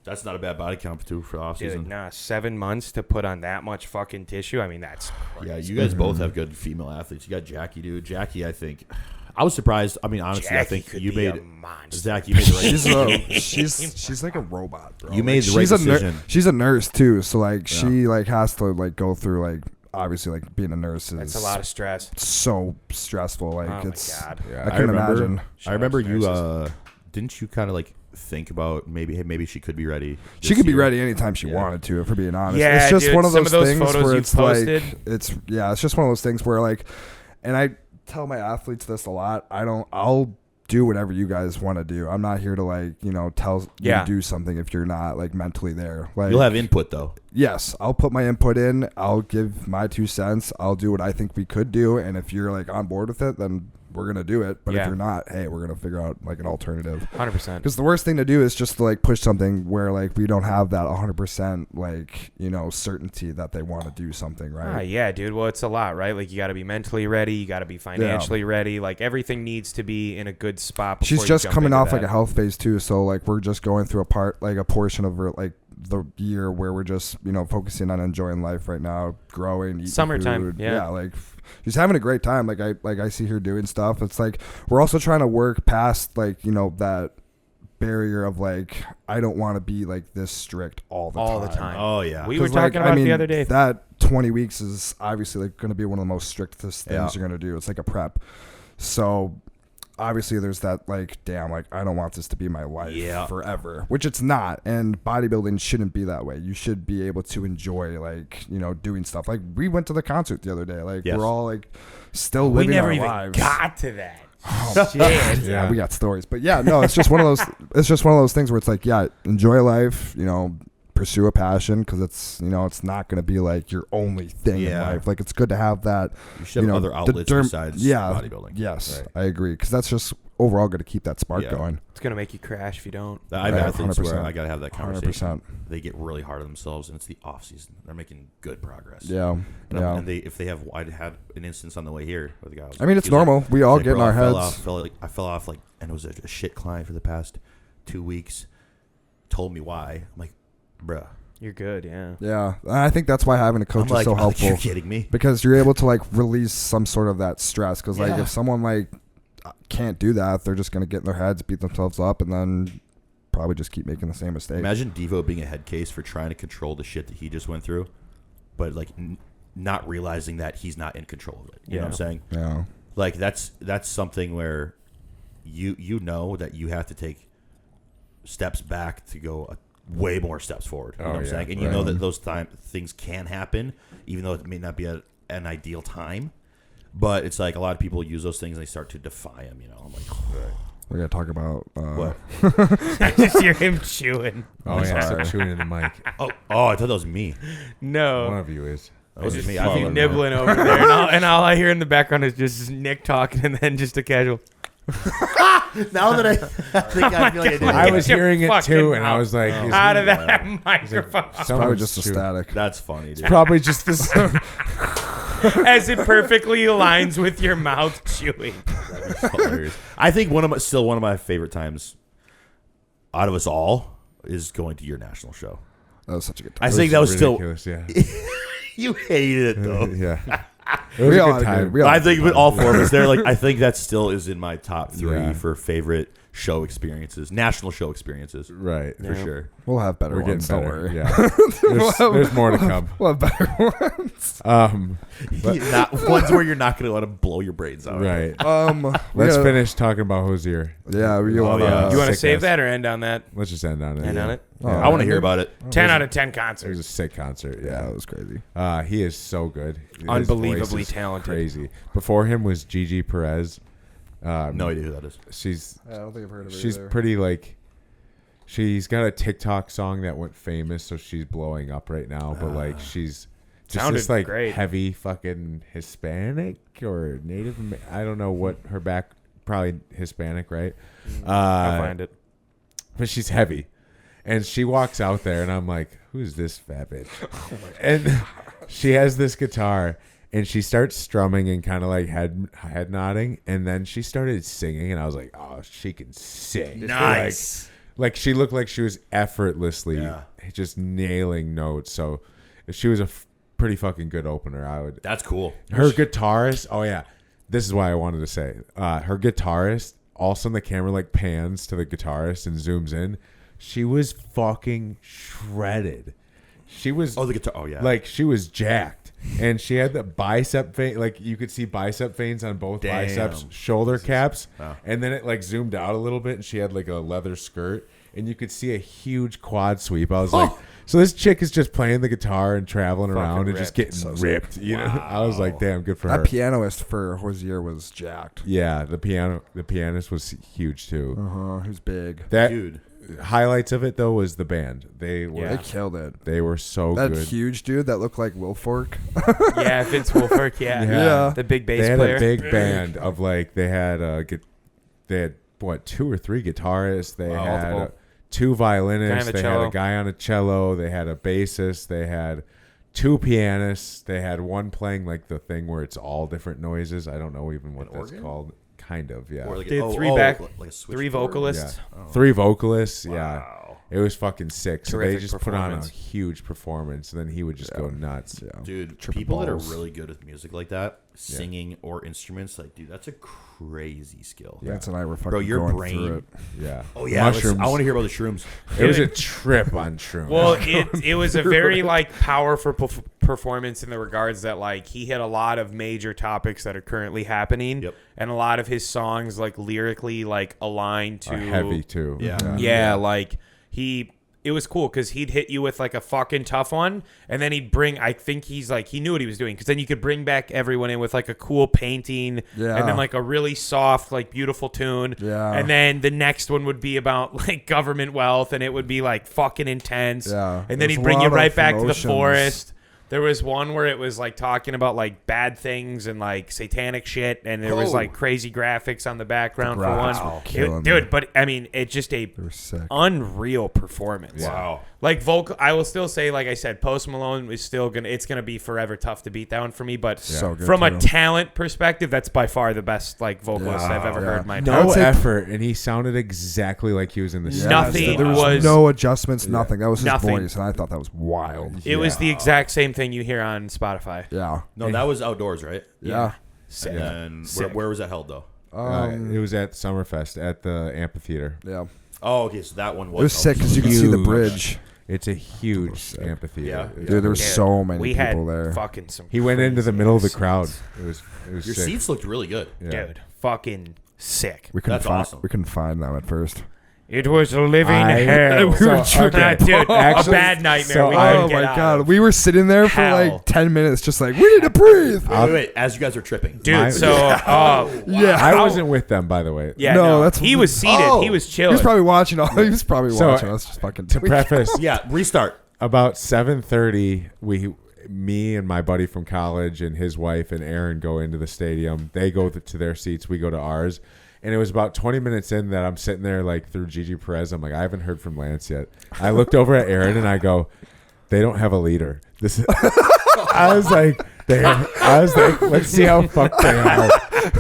That's not a bad body count too for off season. Nah, 7 months to put on that much fucking tissue. I mean, that's crazy. Yeah. You guys both have good female athletes. You got Jackie, dude. Jackie, I think. I was surprised. I mean, honestly, Jackie I think could you be made a monster. Zach. You made the right decision. She's like a robot, bro. You made the right decision. She's a nurse too, so like she like has to like go through like obviously like being a nurse is that's a lot of stress. So stressful. Like oh it's. My God. Yeah, I can imagine. I remember you. Didn't you kind of like think about maybe she could be ready? She could be ready anytime she wanted to. If we're being honest, yeah, it's just dude, one of those things photos where you it's posted. like it's just one of those things where like, and I tell my athletes this a lot. I'll do whatever you guys want to do. I'm not here to like, tell you to do something if you're not like mentally there. Like you'll have input though. Yes, I'll put my input in. I'll give my 2 cents. I'll do what I think we could do. And if you're like on board with it, then we're going to do it. But if you're not, hey, we're going to figure out like an alternative. 100%. Because the worst thing to do is just to like push something where like we don't have that 100% like, certainty that they want to do something, right? Yeah, dude. Well, it's a lot, right? Like you got to be mentally ready. You got to be financially ready. Like everything needs to be in a good spot. She's just coming off like a health phase too. So like we're just going through a portion of her like the year where we're just focusing on enjoying life right now, growing, eating summertime food. Yeah, like she's having a great time. Like I see her doing stuff. It's like we're also trying to work past like that barrier of like I don't want to be like this strict all the time. Oh yeah, we were talking about it the other day. That 20 weeks is obviously like going to be one of the most strictest things you're going to do. It's like a prep. So obviously there's that like, damn, like I don't want this to be my life forever, which it's not. And bodybuilding shouldn't be that way. You should be able to enjoy like, doing stuff. Like we went to the concert the other day. Like we're all like still living our lives. We never even got to that. Oh, shit. Yeah, we got stories, but yeah, no, it's just one of those. It's just one of those things where it's like, yeah, enjoy life. Pursue a passion because it's it's not going to be like your only thing in life. Like it's good to have that. You should have other outlets besides bodybuilding. Yes, right. I agree because that's just overall going to keep that spark going. It's going to make you crash if you don't. I've had things where I got to have that conversation. 100%. They get really hard on themselves, and it's the off season. They're making good progress. Yeah, And if they have, I had an instance on the way here where the guy was. I mean, it's normal. We all get in our heads. I fell off and it was a shit climb for the past 2 weeks. Told me why. I'm like, bruh. You're good, yeah. Yeah, I think that's why having a coach is so helpful. You're kidding me? Because you're able to release some sort of that stress. Because if someone can't do that, they're just gonna get in their heads, beat themselves up, and then probably just keep making the same mistake. Imagine Devo being a head case for trying to control the shit that he just went through, but not realizing that he's not in control of it. You know what I'm saying? Yeah. That's something where you know that you have to take steps back to go way more steps forward. You know what I'm saying? And you know that those things can happen, even though it may not be an ideal time. But it's like a lot of people use those things and they start to defy them. I'm like, we're gonna talk about what? I just hear him chewing. Oh yeah, stop chewing in the mic. Oh, I thought that was me. No, one of you is. That was just me. I think nibbling over there, and all I hear in the background is just Nick talking, and then just a casual. Now that I think I feel like I did. I was hearing it too, and I was like, out of that microphone. It's probably just a static. That's funny, dude. It's probably just this. As it perfectly aligns with your mouth chewing. I think one of my favorite times out of us all is going to your national show. That was such a good time. I think that was ridiculous, still. Yeah. You hated it though. Yeah. It was a good time. I think with all four of us there, I think that still is in my top 3 for favorite show experiences, national show experiences. Right. For sure. We'll have better ones. Don't worry. Yeah. There's more to come. We'll have better ones. Not ones where you're not going to want to blow your brains out. Right. Let's finish talking about Hosier. Yeah. You want to save that or end on that? Let's just end on it. End on it? I want to hear about it. 10 out of 10 It concert. was a sick concert. Yeah, it was crazy. He is so good. His Unbelievably voice is talented. Crazy. Before him was Gigi Perez. No idea who that is. I don't think I've heard of her She's either. pretty she's got a TikTok song that went famous, so she's blowing up right now. But she's just Sounded this great. heavy fucking Hispanic or Native. I don't know what her probably Hispanic, right? I'll find it. But she's heavy, and she walks out there, and I'm like, "Who's this fat bitch?" And she has this guitar. And she starts strumming and kind of head nodding, and then she started singing, and I was like, "Oh, she can sing!" Nice. Like she looked like she was effortlessly just nailing notes. So if she was a pretty fucking good opener, I would. That's cool. Her guitarist. Oh yeah, this is why I wanted to say her guitarist. All of a sudden, the camera pans to the guitarist and zooms in. She was fucking shredded. She was. Oh, the guitar. Oh yeah. She was jacked. And she had the bicep vein, you could see bicep veins on both biceps, shoulder caps, and then it zoomed out a little bit, and she had a leather skirt, and you could see a huge quad sweep. I was like, so this chick is just playing the guitar and traveling around and just getting ripped. You know, I was like, damn, good for her. That pianist for Hosier was jacked. Yeah, the pianist was huge too. Who's big? That dude. Highlights of it though was the band. They killed it. They were so that good. That huge dude that looked like Wilfork. Yeah, Vince Wilfork. Yeah. The big bass player. They had a big band of they had what 2 or 3 guitarists. They had 2 violinists. They had a guy on a cello. They had a bassist. They had 2 pianists. They had one playing the thing where it's all different noises. I don't know even what that's called. Kind of, yeah. Or three vocalists. Yeah. 3 vocalists, yeah. Wow. It was fucking sick. So Terrific they just put on a huge performance, and then he would just go nuts. Yeah. Dude, people that are really good with music like that, singing or instruments, dude, that's a crazy skill. Yeah. Vance and I were fucking your going brain. through it. Yeah. Oh yeah, mushrooms. I want to hear about the shrooms. It was a trip on shrooms. Well, it was a very powerful performance in the regards that he hit a lot of major topics that are currently happening. Yep. And a lot of his songs lyrically aligned to heavy too. Yeah, it was cool because he'd hit you with like a fucking tough one, and then he'd bring. I think he's like he knew what he was doing because then you could bring back everyone in with like a cool painting, and then like a really soft, like beautiful tune, and then the next one would be about like government wealth, and it would be like fucking intense, and then he'd bring you right back to the forest. There was one where it was like talking about like bad things and like satanic shit, and there was like crazy graphics on the background for one. Dude, but I mean, it's just a unreal performance. Wow. Like vocal, I will still say, like I said, Post Malone is still it's gonna be forever tough to beat that one for me. But from a talent perspective, that's by far the best like vocalist I've ever heard in my entire life. No effort, and he sounded exactly like he was in the nothing. There was no adjustments, nothing. That was his voice, and I thought that was wild. It was the exact same thing you hear on Spotify. Yeah. No, that was outdoors, right? Yeah. Sick. And where was that held though? It was at Summerfest at the amphitheater. Yeah. Oh, okay. So that one was. It was sick because you could see the bridge. It's a huge amphitheater. Yeah. Dude, there were so many we people had there. Fucking some. He went into the middle of the crowd. It was Your sick. seats looked really good. Yeah. Dude, fucking sick. We couldn't That's find. awesome. We couldn't find them at first. It was a living We hell. were tripping. Dude, Actually, a bad nightmare. so we I- couldn't Oh get my out god, of. we were sitting there for Hell. like 10 minutes, just like we need to breathe. Wait, as you guys are tripping. Dude, My- so I wasn't with them, by the way. yeah, No, no, that's- he was seated. Oh. He was He chilling. was probably watching all. He was probably So, watching us just fucking. To preface, Yeah, restart. about 7:30, me and my buddy from college and his wife and Aaron go into the stadium. They go to their seats. We go to ours. And it was about 20 minutes in that I'm sitting there like through Gigi Perez. I'm like, I haven't heard from Lance yet. I looked over at Aaron and I go, they don't have a leader. This is. I was like, let's see how fucked they are.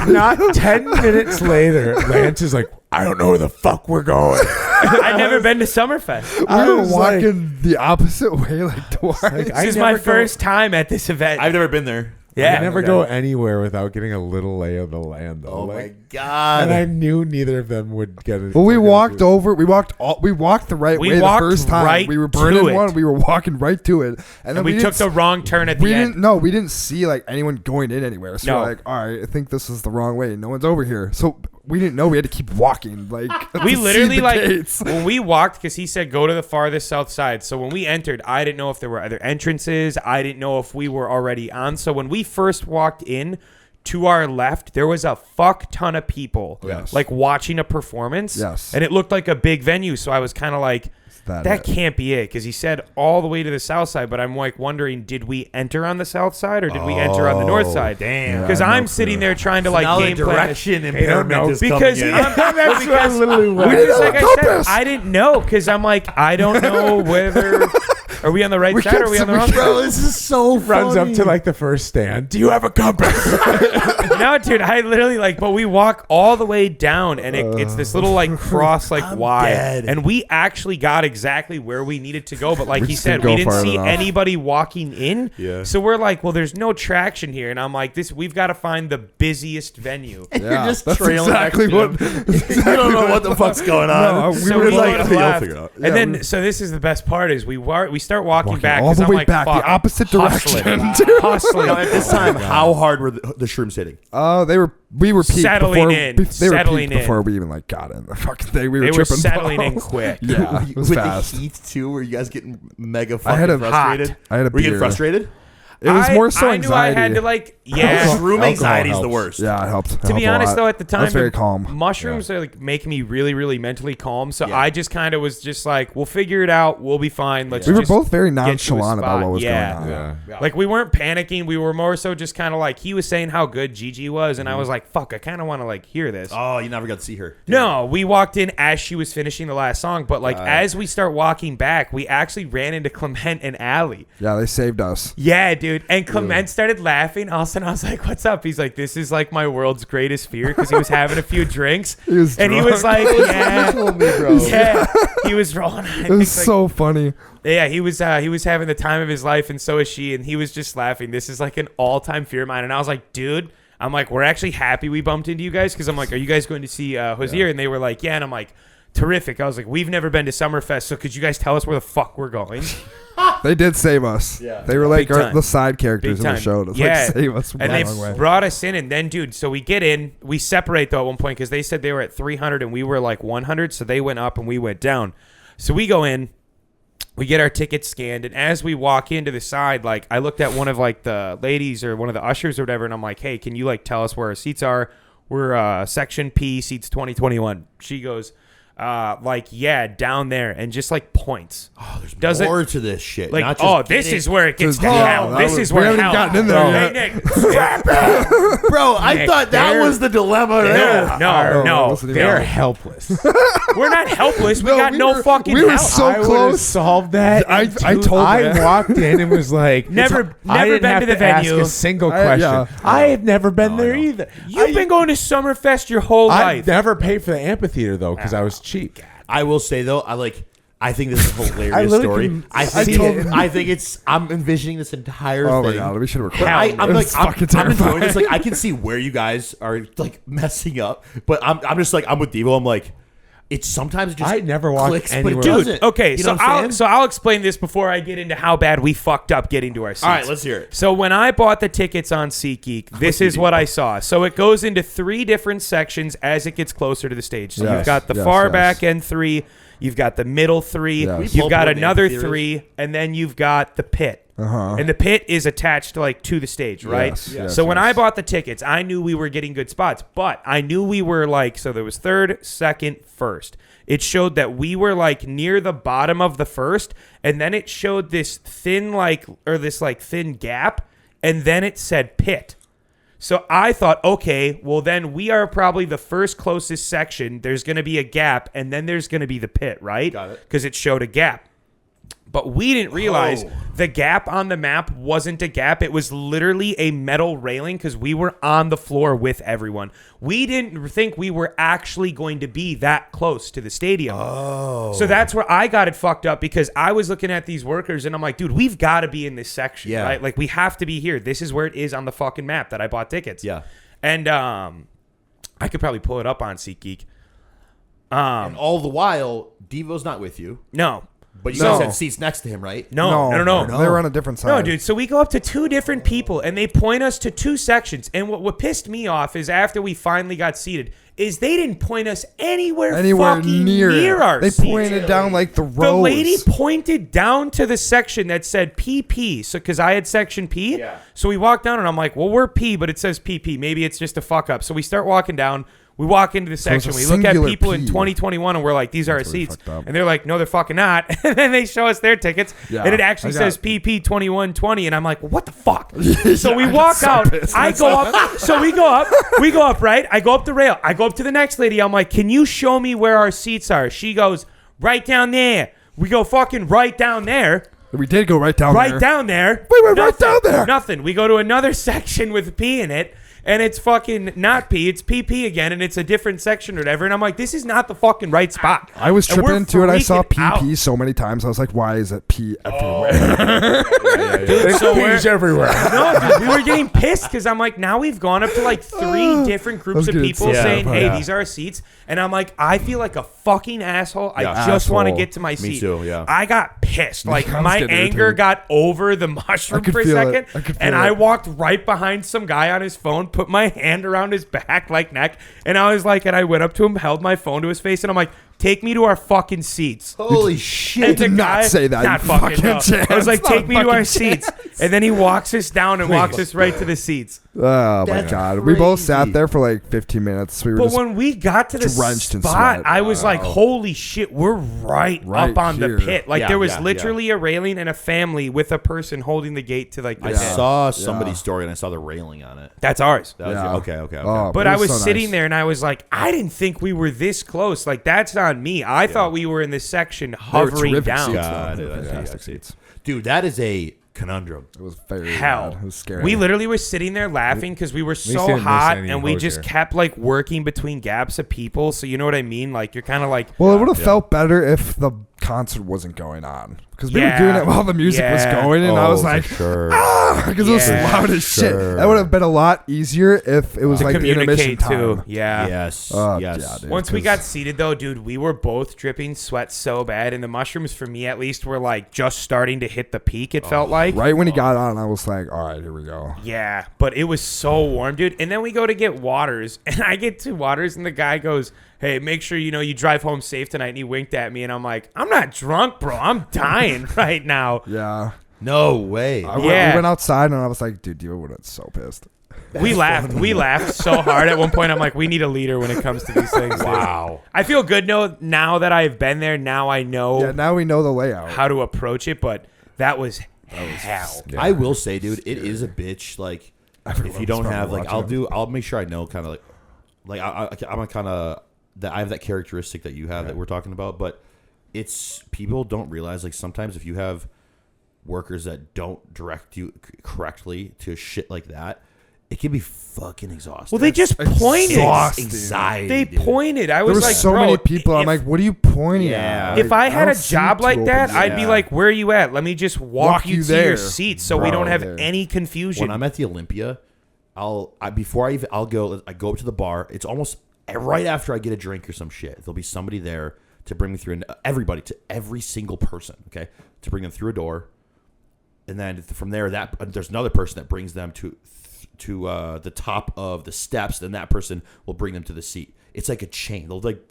Not 10 minutes later, Lance is like, I don't know where the fuck we're going. I'd never been to Summerfest. We were was walking the opposite way, like twice. This is my first time at this event. I've never been there. Yeah. I never go anywhere without getting a little lay of the land, though. Oh my Like, god. and I knew neither of them would get it. Well, we walked over. We walked the right We way the walked first time. right We were to burning it. one. We were walking right to it, and then we took didn't the wrong turn at the we end. didn't. No, we didn't see like anyone going in anywhere. So No. we're like, all right, I think this is the wrong way. No one's over here. So we didn't know. We had to keep walking. Like We to see literally the like gates. when we walked because he said go to the farthest south side. So when we entered, I didn't know if there were other entrances. I didn't know if we were already on. So when we first walked in, to our left, there was a fuck ton of people, Yes. like watching a performance. Yes. And it looked like a big venue. So I was kind of like, that that it? can't be it. Because he said all the way to the south side. But I'm like wondering, did we enter on the south side or did we enter on the north side? Damn. Because Yeah, I have I'm no sitting clue. there trying to like now the game plan. direction impairment is Because coming in. That's what I literally went. Because, like I said, compass. I didn't know because I'm like, I don't know whether are we on the right side or are we on the wrong side? Bro, this is so Runs up to like the first stand. Do you have a compass? No, dude, I literally like, but we walk all the way down and it's this little like cross like wide, dead. and we actually got exactly where we needed to go. But like We he just said, didn't we go didn't far see enough. anybody walking in. Yeah. So we're like, well, there's no traction here, and I'm like, we've got to find the busiest venue. Yeah, just that's trailing exactly next to what. You don't know what the fuck's going on. No, we So were we like, would've you'll left. figure it out. And then, so this is the best part is we start walking back all 'cause the I'm way like, back, fuck, the opposite hustling, direction. dude. hustling. Now, at this time, how hard were the shrooms hitting? We were peaked Settling before, in, They were settling peaked in. before we even like got in the fucking thing. We were They were tripping settling in balls. quick. Yeah, it was With fast. the heat too, were you guys getting mega I fucking had a frustrated? hot. I had a Were you getting beer. frustrated? It was more so I anxiety. knew I had to like, yeah. Shroom Alcohol anxiety is the helps. worst. Yeah, it helped. To be honest, though, at the time, I was very calm. mushrooms are like making me really, really mentally calm. So Yeah. I just kind of was just like, we'll figure it out. We'll be fine. Let's We were just both very get to a nonchalant about spot. what was Yeah. going on. Yeah. Like we weren't panicking. We were more so just kind of like he was saying how good Gigi was, and I was like, "Fuck, I kind of want to like hear this." Oh, you never got to see her. No, we walked in as she was finishing the last song, but like as we start walking back, we actually ran into Clement and Allie. Yeah, they saved us. Yeah, dude. And Clement started laughing. All of a sudden, I was like, "What's up?" He's like, "This is like my world's greatest fear," because he was having a few drinks, He was and he drunk. was like, "Yeah, bro. yeah." He was rolling. I It think, was like, so funny. yeah, he was having the time of his life, and so is she, and he was just laughing. This is like an all-time fear of mine, and I was like, dude, I'm like, we're actually happy we bumped into you guys, because I'm like, are you guys going to see Hosier? And they were like, yeah, and I'm like, terrific. I was like, we've never been to Summerfest, so could you guys tell us where the fuck we're going? They did save us. Yeah. They were like Big time. the side characters Big in the time. show to Yeah. like save us from And the they wrong way. brought us in, and then, dude, so we get in, we separate though at one point because they said they were at 300 and we were like 100, so they went up and we went down. So we go in, We get our tickets scanned, and as we walk into the side, like I looked at one of like the ladies or one of the ushers or whatever, and I'm like, hey, can you like tell us where our seats are? We're section P, seats 2021. She goes, like, yeah, down there, and just like points. Oh, there's more to this shit. Like, not just this getting- is where it gets to Oh, hell. that This was- is we where haven't hell. gotten in there Hey, yet. Nick, strap it. Bro, I Nick, thought that they're- was the dilemma there. No, wasn't even- they're They're helpless. We're not helpless. We No, got we no were- fucking we were help. so I would've close. solved that. I told I that. walked in and was like, Never I didn't been have to the venue. Ask a single I- question. yeah. I have never been there either. You've been going to Summerfest your whole I life. never paid for the amphitheater though because I was cheap. I will say though, I think this is a hilarious I literally story. couldn't I see think it. I think it's. I'm envisioning this entire Oh my thing. god, we should have But recorded. I'm It like, was I'm fucking enjoying terrifying. this. Like, I can see where you guys are like messing up, but I'm just like, I'm with Devo. I'm like, it's sometimes just I never walked clicks, but anywhere. it Dude, doesn't. okay, You know so what I'm saying? I'll explain this before I get into how bad we fucked up getting to our seats. All right, let's hear it. So when I bought the tickets on SeatGeek, this is what I saw. So it goes into 3 different sections as it gets closer to the stage. So you've Yes, got the yes, far yes. back end 3, you've got the middle 3, Yes. you've got Pulled the another amphitheaters. 3, and then you've got the pit. Uh-huh. And the pit is attached to like to the stage, right? Yes, yes, so when yes. I bought the tickets, I knew we were getting good spots, but I knew we were like, so there was 3rd, 2nd, 1st. It showed that we were like near the bottom of the 1st, and then it showed this thin thin gap, and then it said pit. So I thought, okay, well then we are probably the first closest section. There's going to be a gap, and then there's going to be the pit, right? Got it. Because it showed a gap. But we didn't realize the gap on the map wasn't a gap. It was literally a metal railing because we were on the floor with everyone. We didn't think we were actually going to be that close to the stadium. Oh. So that's where I got it fucked up because I was looking at these workers and I'm like, dude, we've got to be in this section, Yeah. right? Like we have to be here. This is where it is on the fucking map that I bought tickets. Yeah. And I could probably pull it up on SeatGeek. And all the while, Devo's not with you, No. but you No. guys had seats next to him, right? No. They were on a different side. No, dude. So we go up to 2 different people, and they point us to 2 sections. And what pissed me off is after we finally got seated, is they didn't point us anywhere fucking near our They seats. pointed down like the rows. The lady pointed down to the section that said PP. So because I had section P, so we walked down, and I'm like, well, we're P, but it says PP. Maybe it's just a fuck up. So we start walking down. We walk into the it's section. a We look at singular people in P. 2021, and we're like, these are our That's where we seats. fucked up. And they're like, no, they're fucking not. And then they show us their tickets, Yeah, and it actually I got- says PP 2120. And I'm like, well, what the fuck? So we walk out. I go up. So we go up. We go up, right? I go up the rail. I go up to the next lady. I'm like, can you show me where our seats are? She goes, right down there. We go fucking right down there. We did go right down there. Right down there. We went right down there. Nothing. We go to another section with P in it, and it's fucking not P. It's PP again, and it's a different section or whatever. And I'm like, this is not the fucking right spot. I was And we're tripping into it. I saw freaking out. PP so many times. I was like, why is it P everywhere? There's peas everywhere. No, dude, we were getting pissed because I'm like, now we've gone up to like 3 different groups was of getting people sad. saying, hey, Yeah. these are our seats. And I'm like, I feel like a fucking asshole. I Yeah. just want to Asshole. get to my seat. too, yeah. I got pissed. Like, I was my getting anger irritated. got over the mushroom could for a feel it. second. I could And feel I it. walked right behind some guy on his phone, put my hand around his back, like neck. And I was like, and I went up to him, held my phone to his face, and I'm like, take me to our fucking seats. Holy shit! And the did not guy- say that, Not you fucking fucking no. chance. I was like, Not a take me to our fucking seats. And then he walks us down and walks us right to the seats. Oh my That's god. We both sat crazy. there for like 15 minutes. We were But just when we got to the drenched in spot, sweat. I was like, holy shit, we're right Right up on here. the pit. Like Yeah, there was yeah, literally a railing and a family with a person holding the gate to like the I pit. saw somebody's story and I saw the railing on it. That's ours. That was Yeah. okay. Oh, But it I was so sitting nice. there and I was like, I didn't think we were this close. Like that's on me. I thought we were in this section They were hovering terrific down. seats, Got though. it. They were I see, fantastic I see. seats. Dude, that is a conundrum. It was very Hell. bad. It was scary. We literally were sitting there laughing because we were least so didn't miss hot any and we just hosier. kept like working between gaps of people. So you know what I mean? Like you're kind of like, Well, it would have felt better if the concert wasn't going on because we were Yeah. doing it while the music was Yeah. going, and I was for like, sure. because it was Yeah. loud as shit. Sure. That would have been a lot easier if it was to like the intermission communicate time. too. Yeah. Yes. Oh, yes. yeah, dude. Once we 'cause- got seated though, dude, we were both dripping sweat so bad, and the mushrooms for me at least were like just starting to hit the peak. It felt like. Right when he got on, I was like, all right, here we go. Yeah, but it was so warm, dude. And then we go to get waters, and I get 2 waters, and the guy goes, hey, make sure you drive home safe tonight. And he winked at me, and I'm like, I'm not drunk, bro. I'm dying. crying right now. Yeah. No way. We went outside and I was like, dude, you would have so pissed. We laughed. We laughed so hard at one point. I'm like, we need a leader when it comes to these things. Wow. I feel good now that I've been there. Now I know. Yeah, now we know the layout. How to approach it, but that was hell. Yeah. I will say, dude, it is a bitch. Like, if you don't have, like, I'll make sure I know kind of like I'm a kind of that I have that characteristic that you have that we're talking about, but it's people don't realize, like, sometimes if you have workers that don't direct you correctly to shit like that, it can be fucking exhausting. Well, they just pointed. Anxiety. They dude. pointed. I There was were like, so bro, many people. I'm like, what are you pointing at? if I had don't a see job like two that, open I'd be seats. like, where are you at? Let me just walk you to your there. seat so we Bro, don't have there. any confusion. When I'm at the Olympia, I'll go up to the bar. It's almost right after I get a drink or some shit. There'll be somebody there to bring me through, and every single person, okay, to bring them through a door, and then from there, there's another person that brings them to the top of the steps. Then that person will bring them to the seat. It's like a chain. They'll like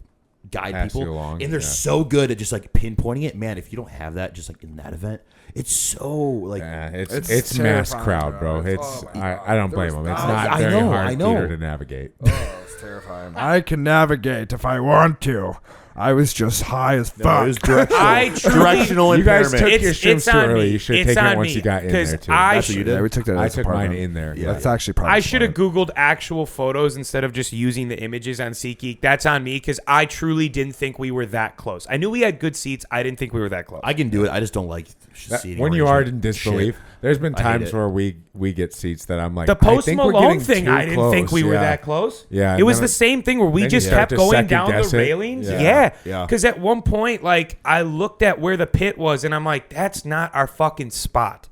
guide Pass you people, along, and they're so good at just like pinpointing it. Man, if you don't have that, just like in that event, it's so like it's mass terrifying, crowd, bro. bro. It's Oh my I don't blame them. It's not I very know, hard I know. theater to navigate. Oh, it's terrifying. I can navigate if I want to. I was just high as fuck. it was directional, I truly- directional You guys impairment. took your It's shrooms too on early. me. You should have It's taken on it once me, you got in 'cause there too. I That's what you did? Yeah, we took that. I as took part of mine it. in there. Yeah. That's actually probably I should have smart. Googled actual photos instead of just using the images on SeatGeek. That's on me because I truly didn't think we were that close. I knew we had good seats. I didn't think we were that close. I can do it. I just don't like seating When you are arrangement. in disbelief, Shit. there's been I hate times it. where we get seats that I'm like, The I Post think we're Malone getting thing, too I didn't think we close. were Yeah. that close. Yeah, It was then the same thing where we then you just start kept to going second down the guess it. railings. Yeah. Yeah. Because at one point, like, I looked at where the pit was, and I'm like, that's not our fucking spot.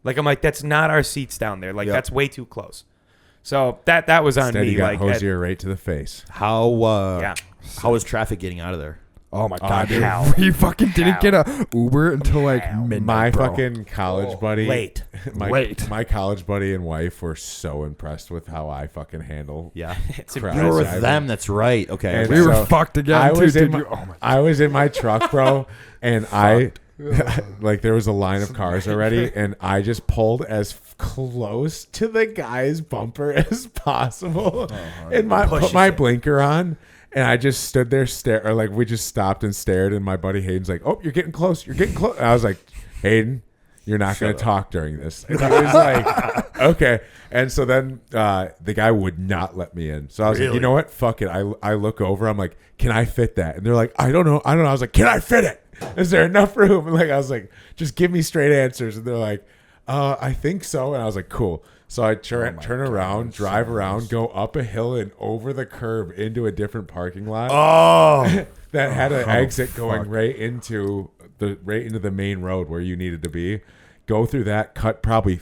Like, I'm like, that's not our seats down there. Like, Yep. that's way too close. So that was on Instead, me. you got Like, Hosier right to the face. How yeah. how was traffic getting out of there? Oh my god, dude. hell. We fucking didn't get a Uber until like midnight. My bro. fucking college buddy, Late. My college buddy and wife were so impressed with how I fucking handle. Yeah, It's crowd you were with driving. them. That's right. Okay, And We were so fucked again I too, was in dude. my, I was in my truck, bro, and I like there was a line of cars already, and I just pulled as close to the guy's bumper as possible, and put my blinker on. And I just stood there, we just stopped and stared. And my buddy Hayden's like, "Oh, you're getting close. You're getting close." And I was like, "Hayden, you're not going to talk during this." And he was like, "Okay." And so then the guy would not let me in. So I was like, "You know what? Fuck it." I look over. I'm like, "Can I fit that?" And they're like, "I don't know." I was like, "Can I fit it? Is there enough room?" And like I was like, "Just give me straight answers." And they're like, "I think so." And I was like, "Cool." So I turn around, drive around, go up a hill and over the curb into a different parking lot. Oh, That had an exit going right into the main road where you needed to be. Go through that, cut probably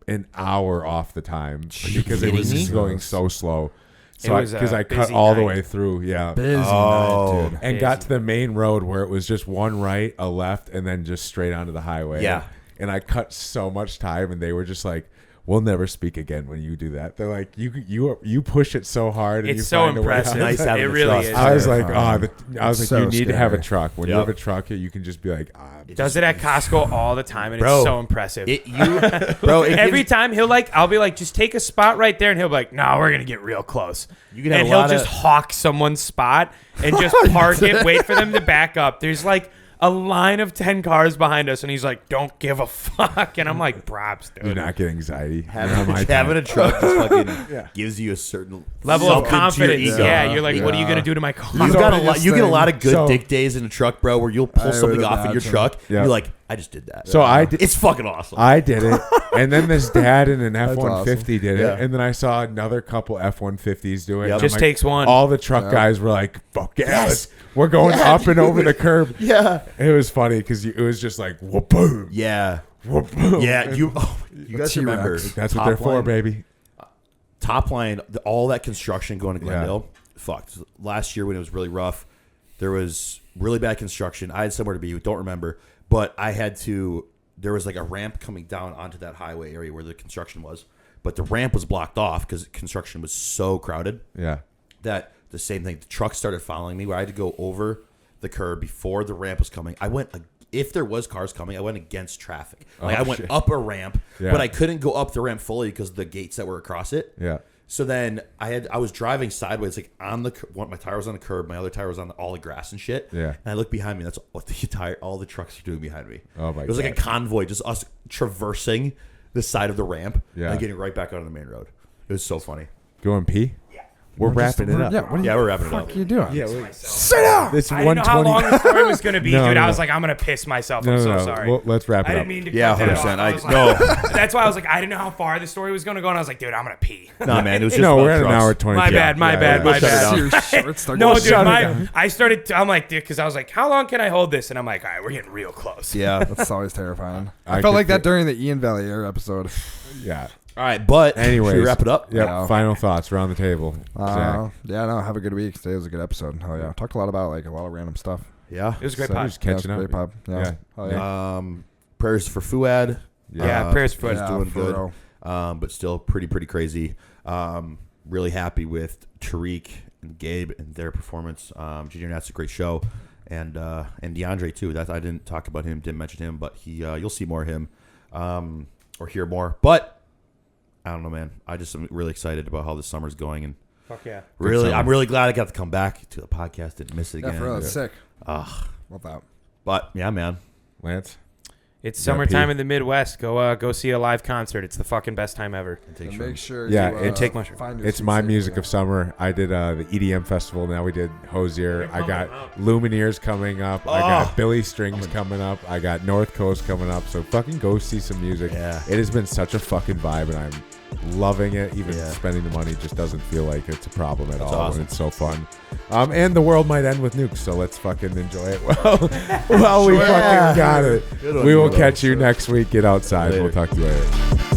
an hour off the time because it was just going so slow. So because I cut busy all the night. way through, yeah. Busy night, dude. And got to the main road where it was just one right, a left, and then just straight onto the highway. Yeah. And I cut so much time, and they were just like, "We'll never speak again when you do that." They're like, "You push it so hard." And It's you so find a way impressive. out." Nice having It the really trust. is. I was like, So you need to have a scary. truck. When you Yep. have a truck, you can just be like, Does it at Costco all the time, and Bro, it's so impressive. Every time I'll be like, just take a spot right there, and he'll be like, no, we're gonna get real close. You can have and a he'll lot just of- hawk someone's spot and just park it, wait for them to back up. There's like a line of 10 cars behind us, and he's like, don't give a fuck. And I'm like, props, "Do dude. not get anxiety." having a truck just fucking gives you a certain Level of something to your confidence. ego. Yeah, you're like, what are you gonna do to my car? You get a lot of good So- dick days in a truck, bro, where you'll pull I something would off in your imagine. truck. Yeah. You're like, I just did that. So I did. It's fucking awesome. I did it, and then this dad in an F-150 did it, Yeah. and then I saw another couple F-150s do it. Yep. And Just I'm takes one. All the truck guys were like, "Fuck yeah, we're going up and over the curb." yeah. It was funny because it was just like whoop boom, Yeah. whoop boom. Yeah. You guys T-Rex. remember. That's what Top they're for, Line? baby. Top line, all that construction going to Yeah. Glendale, fucked. Last year when it was really rough, there was really bad construction. I had somewhere to be, don't remember, but I had to. There was like a ramp coming down onto that highway area where the construction was, but the ramp was blocked off because construction was so crowded Yeah. that the same thing. The truck started following me where I had to go over the curb before the ramp was coming. I went if there was cars coming, I went against traffic. Like I went up a ramp, Yeah. but I couldn't go up the ramp fully because of the gates that were across it. Yeah. So then I was driving sideways, like on my tire was on the curb, my other tire was on all the grass and shit. Yeah. And I look behind me. That's what all the trucks are doing behind me. Oh my It was like a God. convoy, just us traversing the side of the ramp Yeah. and getting right back out on the main road. It was so funny. Going pee? We're wrapping it up. Yeah, We're wrapping it up. what are you doing? Yeah, Sit down. it's I didn't know how 120. long the story was going to be, No, dude. no. I was like, I'm going to piss myself. I'm No, so no, sorry. well, let's wrap it I up. didn't mean to Yeah, cut that off. 100%. I was like, that's why I was like, I didn't know how far the story was going to go, and I was like, dude, I'm going to pee. No, man, it was just No, about we're at an trucks. hour 20. My bad, my bad. Shut it down. Your shorts start No, going- dude, I started, I'm like, dude, because I was like, how long can I hold this? And I'm like, all right, we're getting real close. Yeah. That's always terrifying. I I felt could like that feel- during the Ian Valley Air episode. Yeah. All right, but Anyways. should we wrap it up? Yep. No. Final thoughts around the table. Zach. Yeah, no, have a good week. Today was a good episode. Hell yeah. Talked a lot about like a lot of random stuff. Yeah. It was a great So- pod. Just catching yeah, it was up. a great pod. Yeah. Yeah. Hell yeah. Prayers for Fuad. Yeah, prayers for He's Fuad. doing for good. real. But still pretty crazy. Really happy with Tariq and Gabe and their performance. Junior Nat's a great show, and DeAndre too. That I didn't talk about him, didn't mention him, but he you'll see more of him or hear more. But I don't know, man. I just am really excited about how this summer's going, and Fuck yeah. really, summer. I'm really glad I got to come back to the podcast. Didn't miss it Yeah, again. for real. It's sick. Ugh. Love that. But yeah, man. Lance? It's Yeah, summertime pee. in the Midwest. Go see a live concert. It's the fucking best time ever. Take And sure. make sure Yeah, you, and take mushroom. find your It's seat my safe, music yeah. of summer. I did the EDM festival. Now we did Hosier. I got Lumineers coming up. I got Billy Strings coming up. I got North Coast coming up. So fucking go see some music. Yeah. It has been such a fucking vibe, and I'm loving it. Even Yeah. spending the money just doesn't feel like it's a problem at all. awesome. And it's so fun. And the world might end with nukes, so let's fucking enjoy it. Well, we fucking got it. Good one, We will Hugo. catch you next week. Get outside. Later. We'll talk to you later.